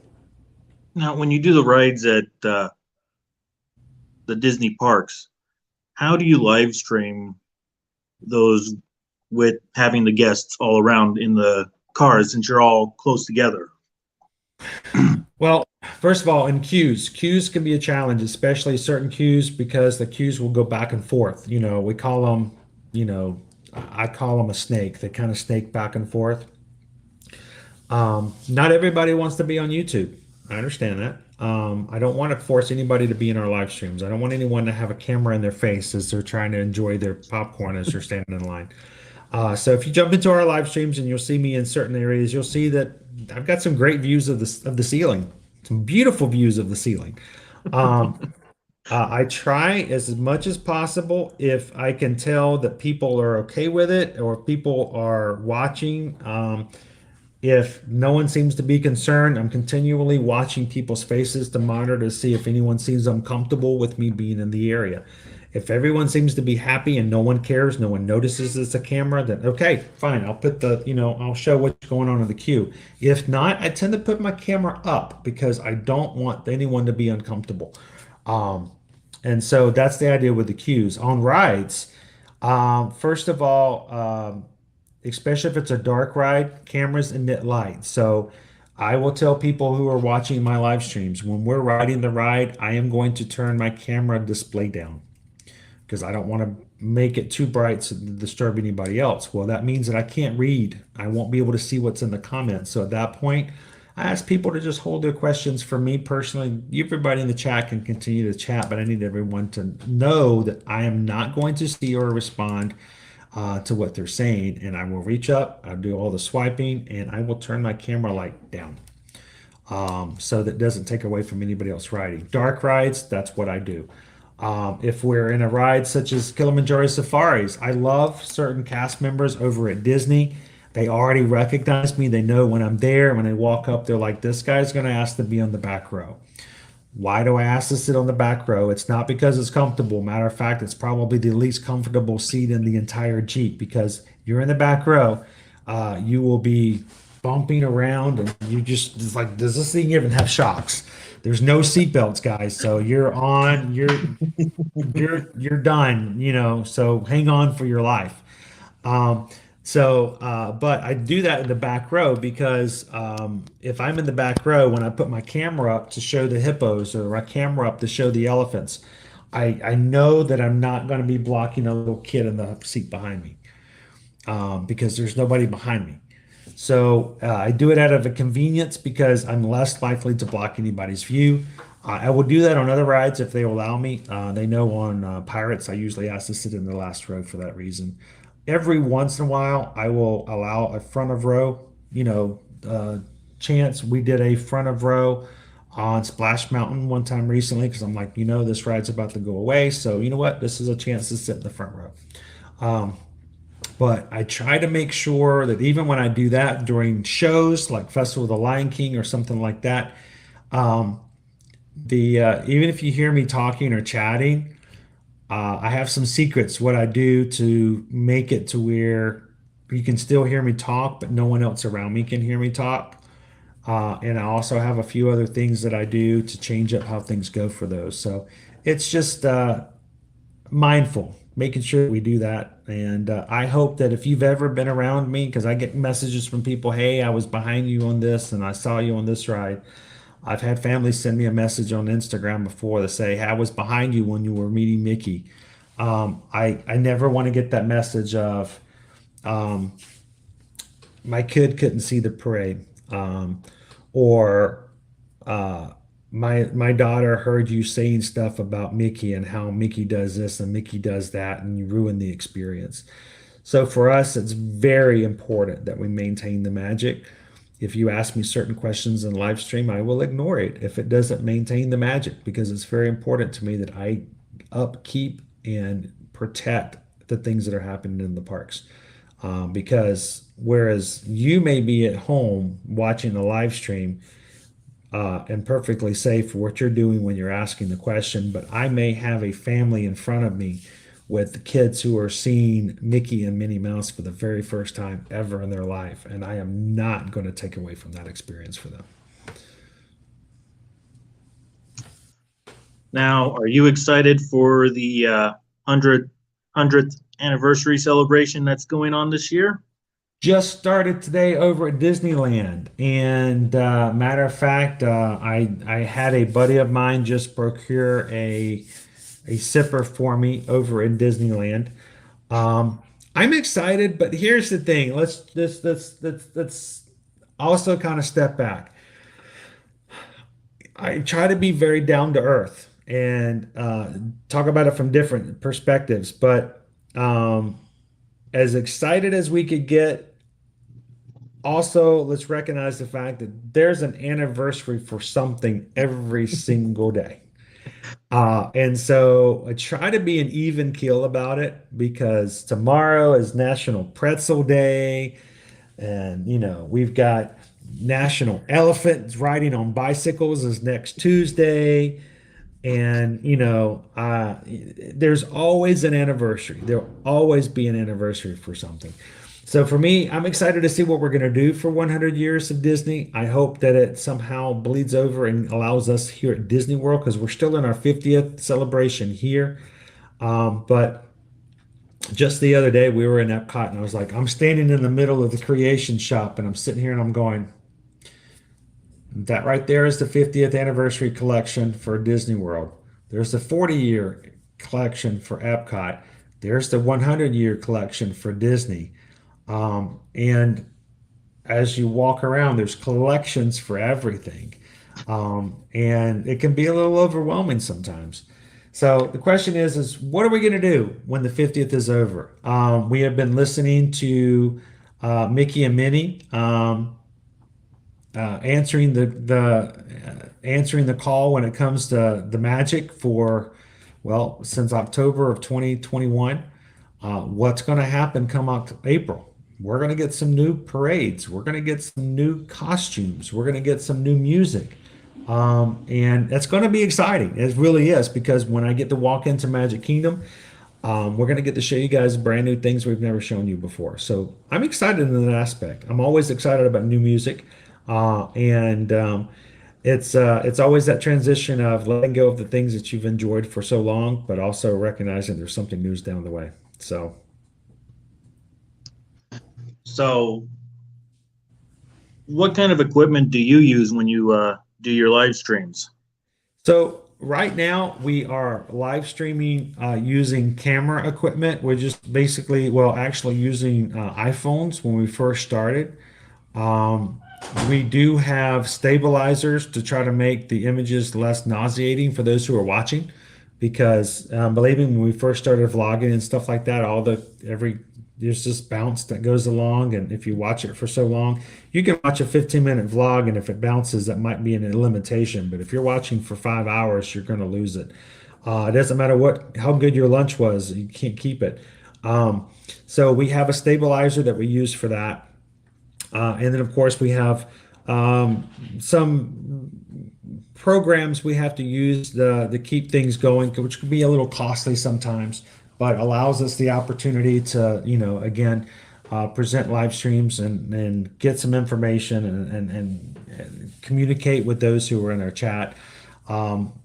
Now, when you do the rides at the Disney parks, how do you live stream those with having the guests all around in the cars since you're all close together? Well, first of all, in queues can be a challenge, especially certain queues because the queues will go back and forth. We call them, you know, I call them a snake. They kind of snake back and forth. Not everybody wants to be on YouTube. I understand that. I don't want to force anybody to be in our live streams. I don't want anyone to have a camera in their face as they're trying to enjoy their popcorn as they're standing in line. So if you jump into our live streams and you'll see me in certain areas, you'll see that I've got some great views of the ceiling, some beautiful views of the ceiling. Um, I try as much as possible if I can tell that people are okay with it or if people are watching. If no one seems to be concerned, I'm continually watching people's faces to monitor to see if anyone seems uncomfortable with me being in the area. If everyone seems to be happy and no one cares, no one notices it's a camera, then okay, fine. I'll put I'll show what's going on in the queue. If not, I tend to put my camera up because I don't want anyone to be uncomfortable. Um, and so that's the idea with the queues. On rides, first of all, especially if it's a dark ride, cameras emit light. So I will tell people who are watching my live streams, when we're riding the ride, I am going to turn my camera display down because I don't want to make it too bright to disturb anybody else. Well, that means that I can't read. I won't be able to see what's in the comments. So at that point, I ask people to just hold their questions for me personally. Everybody in the chat can continue to chat, but I need everyone to know that I am not going to see or respond to what they're saying. And I will reach up, I'll do all the swiping, and I will turn my camera light down so that doesn't take away from anybody else riding. Dark rides, that's what I do. If we're in a ride such as Kilimanjaro Safaris, I love certain cast members over at Disney. They already recognize me. They know when I'm there. When they walk up, they're like, this guy's going to ask to be on the back row. Why do I ask to sit on the back row? It's not because it's comfortable. Matter of fact, it's probably the least comfortable seat in the entire Jeep because you're in the back row. You will be bumping around and you just it's like, does this thing even have shocks? There's no seat belts, guys. So you're done, so hang on for your life. Um, but I do that in the back row because if I'm in the back row, when I put my camera up to show the hippos or my camera up to show the elephants, I know that I'm not going to be blocking a little kid in the seat behind me because there's nobody behind me. So I do it out of a convenience because I'm less likely to block anybody's view. I will do that on other rides if they allow me. They know on Pirates, I usually ask to sit in the last row for that reason. Every once in a while, I will allow a front of row, chance. We did a front of row on Splash Mountain one time recently because I'm like, this ride's about to go away. So you know what? This is a chance to sit in the front row. Um, but I try to make sure that even when I do that during shows like Festival of the Lion King or something like that, um, the even if you hear me talking or chatting, I have some secrets what I do to make it to where you can still hear me talk, but no one else around me can hear me talk. And I also have a few other things that I do to change up how things go for those. So it's just mindful, making sure we do that. And I hope that if you've ever been around me, because I get messages from people, hey, I was behind you on this and I saw you on this ride. I've had families send me a message on Instagram before to say, hey, I was behind you when you were meeting Mickey. I never want to get that message of um, my kid couldn't see the parade, or uh, my daughter heard you saying stuff about Mickey and how Mickey does this and Mickey does that, and you ruin the experience. So for us, it's very important that we maintain the magic. If you ask me certain questions in live stream, I will ignore it if it doesn't maintain the magic because it's very important to me that I upkeep and protect the things that are happening in the parks. Because whereas you may be at home watching the live stream and perfectly safe for what you're doing when you're asking the question, but I may have a family in front of me with kids who are seeing Mickey and Minnie Mouse for the very first time ever in their life, and I am not going to take away from that experience for them. Now, are you excited for the 100th anniversary celebration that's going on this year? Just started today over at Disneyland, and matter of fact, I had a buddy of mine just procure a sipper for me over in Disneyland. I'm excited, but here's the thing. Let's also kind of step back. I try to be very down to earth and talk about it from different perspectives. But as excited as we could get, also let's recognize the fact that there's an anniversary for something every single day. And so I try to be an even keel about it because tomorrow is National Pretzel Day. And, we've got National Elephant Riding on Bicycles is next Tuesday. And, there's always an anniversary. There'll always be an anniversary for something. So for me, I'm excited to see what we're going to do for 100 years of Disney. I hope that it somehow bleeds over and allows us here at Disney World because we're still in our 50th celebration here. But just the other day, we were in Epcot and I was like, I'm standing in the middle of the creation shop and I'm sitting here and I'm going, that right there is the 50th anniversary collection for Disney World. There's the 40-year collection for Epcot. There's the 100-year collection for Disney. And as you walk around, there's collections for everything. And it can be a little overwhelming sometimes. So the question is what are we going to do when the 50th is over? We have been listening to Mickey and Minnie answering answering the call when it comes to the magic for, well, since October of 2021. What's going to happen come April? We're going to get some new parades. We're going to get some new costumes. We're going to get some new music. And it's going to be exciting. It really is, because when I get to walk into Magic Kingdom, we're going to get to show you guys brand new things we've never shown you before. So I'm excited in that aspect. I'm always excited about new music. And it's always that transition of letting go of the things that you've enjoyed for so long, but also recognizing there's something new down the way. So, So, what kind of equipment do you use when you do your live streams? so right now we are live streaming using camera equipment. We're just basically, well, actually using iPhones when we first started. Um, we do have stabilizers to try to make the images less nauseating for those who are watching, because believe me, when we first started vlogging and stuff like that, there's this bounce that goes along, and if you watch it for so long, you can watch a 15-minute vlog, and if it bounces, that might be a limitation. But if you're watching for 5 hours, you're going to lose it. It doesn't matter how good your lunch was, you can't keep it. Um, so we have a stabilizer that we use for that. And then, of course, we have some programs we have to use to keep things going, which can be a little costly sometimes, but allows us the opportunity to, again, present live streams and get some information and communicate with those who are in our chat.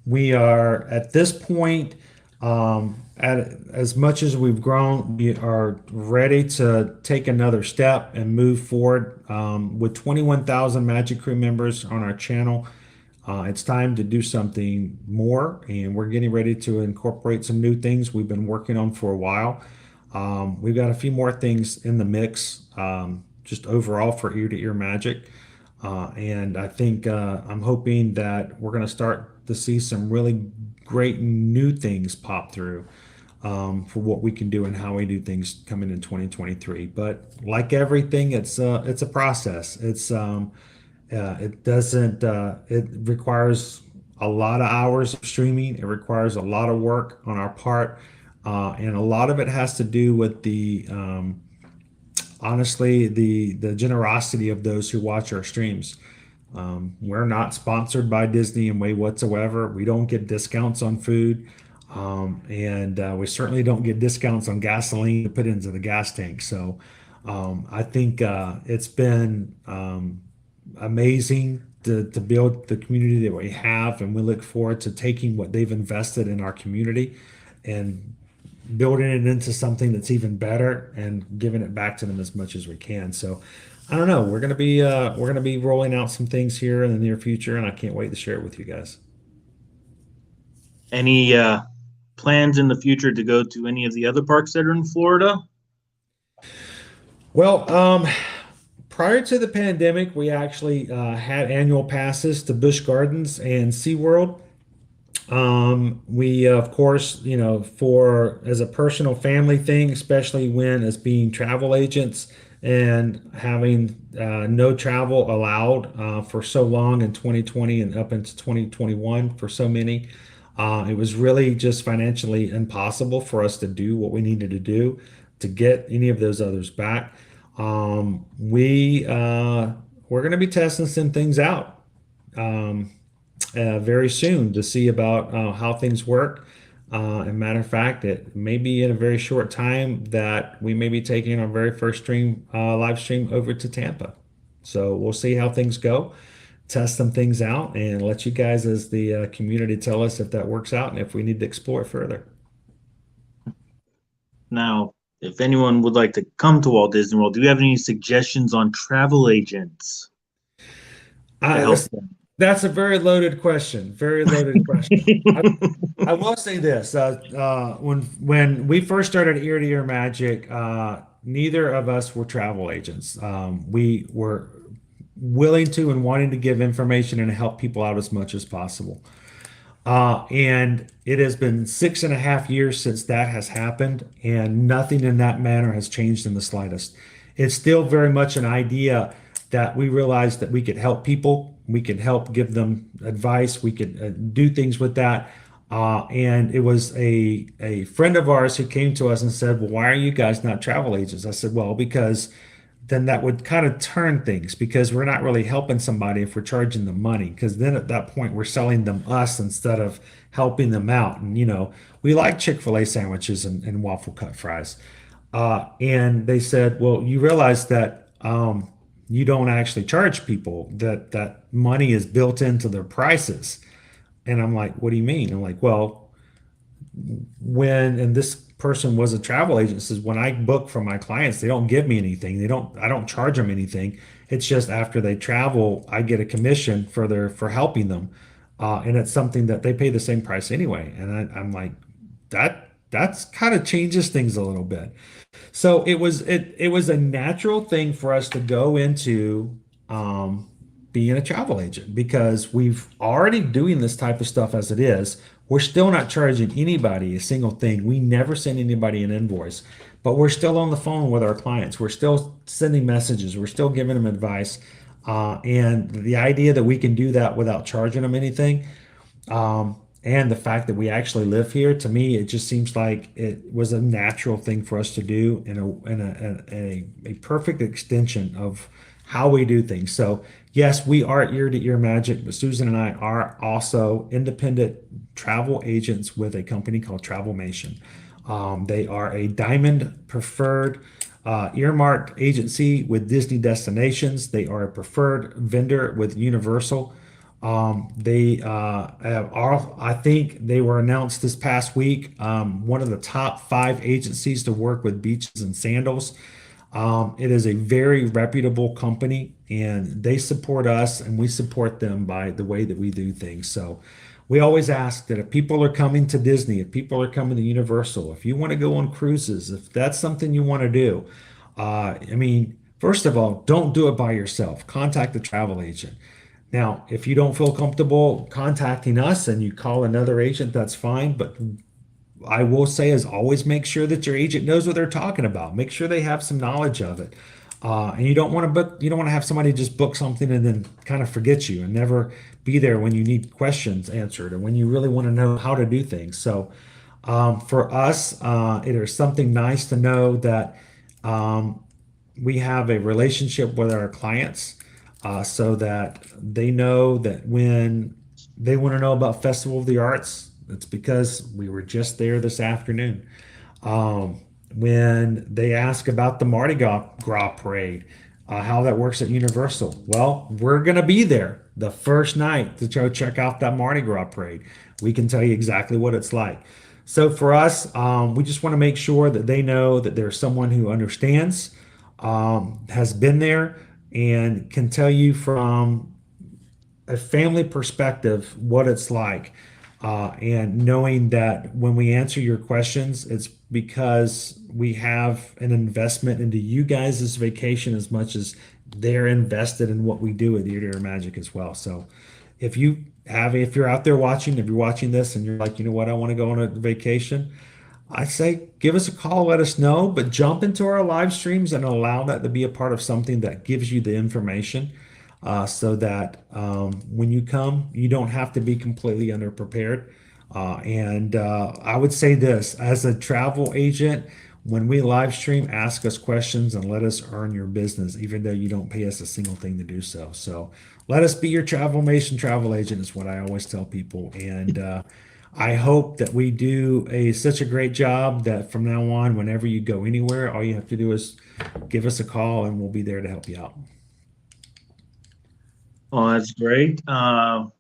We are at this point, as much as we've grown, we are ready to take another step and move forward. With 21,000 Magic Crew members on our channel, it's time to do something more, and we're getting ready to incorporate some new things we've been working on for a while. We've got a few more things in the mix, just overall for ear-to-ear magic. And I think I'm hoping that we're going to start to see some really great new things pop through for what we can do and how we do things coming in 2023. But like everything, it's a process. It doesn't it requires a lot of hours of streaming. It requires a lot of work on our part, and a lot of it has to do with the honestly the generosity of those who watch our streams. We're not sponsored by Disney in way whatsoever. We don't get discounts on food, and we certainly don't get discounts on gasoline to put into the gas tank. So I think it's been amazing to build the community that we have, and we look forward to taking what they've invested in our community and building it into something that's even better and giving it back to them as much as we can. So I don't know. We're gonna be rolling out some things here in the near future, and I can't wait to share it with you guys. Any plans in the future to go to any of the other parks that are in Florida? Well, prior to the pandemic, we actually had annual passes to Busch Gardens and SeaWorld. We, of course, for as a personal family thing, especially when as being travel agents and having no travel allowed for so long in 2020 and up into 2021 for so many, it was really just financially impossible for us to do what we needed to do to get any of those others back. We're going to be testing some things out. Very soon to see about how things work. And matter of fact, it may be in a very short time that we may be taking our very first live stream over to Tampa. So we'll see how things go, test some things out, and let you guys as the community tell us if that works out and if we need to explore it further. Now, if anyone would like to come to Walt Disney World, do you have any suggestions on travel agents to Uh, help them? That's a very loaded question. Very loaded question. I will say this: when we first started Ear to Ear Magic, neither of us were travel agents. We were willing to and wanting to give information and help people out as much as possible. And it has been 6.5 years since that has happened, and nothing in that manner has changed in the slightest. It's still very much an idea that we realized that we could help people, we could help give them advice, we could do things with that. And it was a friend of ours who came to us and said, "Well, why are you guys not travel agents?" I said, "Well, because then that would kind of turn things because we're not really helping somebody if we're charging them money because then at that point we're selling them us instead of helping them out. And we like Chick-fil-A sandwiches and waffle cut fries. And they said, well, you realize that you don't actually charge people, that money is built into their prices. And I'm like, what do you mean? I'm like, well, and this person was a travel agent, says when I book for my clients, they don't give me anything. I don't charge them anything. It's just after they travel, I get a commission for helping them. And it's something that they pay the same price anyway. And I'm like, that's kind of changes things a little bit. So it was a natural thing for us to go into being a travel agent because we've already doing this type of stuff as it is. We're still not charging anybody a single thing. We never send anybody an invoice, but we're still on the phone with our clients. We're still sending messages. We're still giving them advice. And the idea that we can do that without charging them anything, and the fact that we actually live here, to me, it just seems like it was a natural thing for us to do and a perfect extension of how we do things. So, yes, we are ear to ear magic, but Susan and I are also independent travel agents with a company called Travelmation. They are a diamond preferred earmarked agency with Disney destinations. They are a preferred vendor with Universal. They are, I think they were announced this past week, one of the top 5 agencies to work with beaches and sandals. It is a very reputable company and they support us and we support them by the way that we do things. So we always ask that if people are coming to Disney, if people are coming to Universal, if you want to go on cruises, if that's something you want to do, I mean, first of all, don't do it by yourself. Contact a travel agent. Now, if you don't feel comfortable contacting us and you call another agent, that's fine. But I will say is always make sure that your agent knows what they're talking about. Make sure they have some knowledge of it. And you don't want to have somebody just book something and then kind of forget you and never be there when you need questions answered or when you really want to know how to do things. So for us, it is something nice to know that um, we have a relationship with our clients so that they know that when they want to know about Festival of the Arts, it's because we were just there this afternoon. Um, when they ask about the Mardi Gras parade, how that works at Universal, well, we're going to be there the first night to go check out that Mardi Gras parade. We can tell you exactly what it's like. So for us, we just want to make sure that they know that there's someone who understands, has been there, and can tell you from a family perspective what it's like. And knowing that when we answer your questions, it's because we have an investment into you guys' vacation as much as they're invested in what we do at Ear to Ear Magic as well. So if you're out there watching, if you're watching this and you're like, you know what, I want to go on a vacation, I say give us a call, let us know, but jump into our live streams and allow that to be a part of something that gives you the information so that when you come, you don't have to be completely underprepared. And I would say this as a travel agent, when we live stream, ask us questions and let us earn your business, even though you don't pay us a single thing to do so. So let us be your Travelmation travel agent, is what I always tell people. And I hope that we do such a great job that from now on, whenever you go anywhere, all you have to do is give us a call and we'll be there to help you out. Oh, that's great. And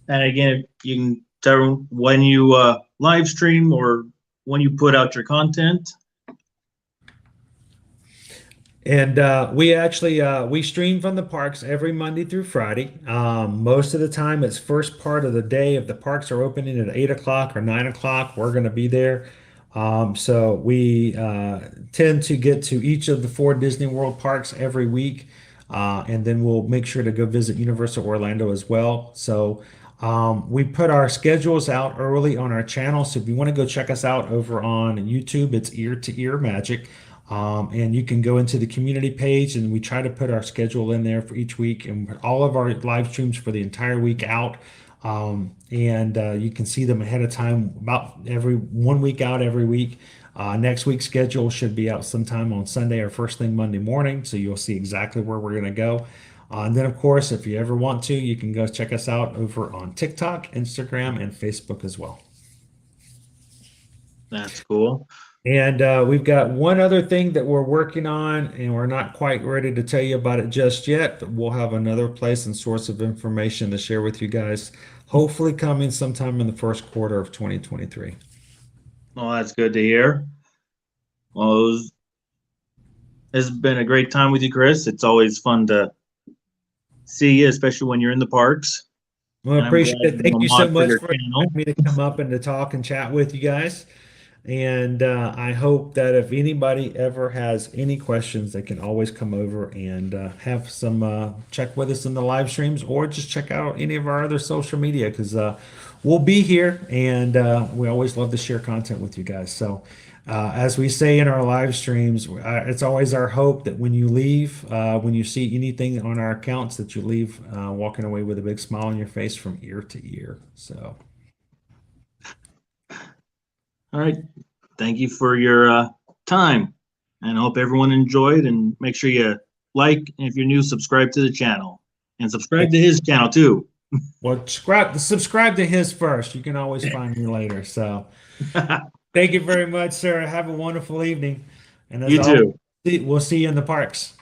again, you can tell when you live stream or when you put out your content. And we actually we stream from the parks every Monday through Friday. Most of the time, it's first part of the day. If the parks are opening at 8 o'clock or 9 o'clock, we're going to be there. So we tend to get to each of the four Disney World parks every week, and then we'll make sure to go visit Universal Orlando as well. So we put our schedules out early on our channel. So if you want to go check us out over on YouTube, it's Ear to Ear Magic. And you can go into the community page and we try to put our schedule in there for each week and put all of our live streams for the entire week out. And you can see them ahead of time, about every 1 week out every week. Next week's schedule should be out sometime on Sunday or first thing Monday morning. So you'll see exactly where we're going to go. And then, of course, if you ever want to, you can go check us out over on TikTok, Instagram, and Facebook as well. That's cool. And we've got one other thing that we're working on, and we're not quite ready to tell you about it just yet, but we'll have another place and source of information to share with you guys, hopefully coming sometime in the first quarter of 2023. Well, that's good to hear. Well, it's been a great time with you, Chris. It's always fun to see you, especially when you're in the parks. Well, I And I'm appreciate glad it. you're Thank a you so mod for much your for channel. inviting me to come up and to talk and chat with you guys. And I hope that if anybody ever has any questions, they can always come over and have some check with us in the live streams or just check out any of our other social media because we'll be here and we always love to share content with you guys. So, as we say in our live streams, it's always our hope that when you leave, when you see anything on our accounts, that you leave walking away with a big smile on your face from ear to ear. So. All right. Thank you for your time. And I hope everyone enjoyed. And make sure you like, and if you're new, subscribe to the channel. And subscribe to his channel too. Well, subscribe to his first. You can always find me later. So thank you very much, sir. Have a wonderful evening. And as You always, too. we'll see you in the parks.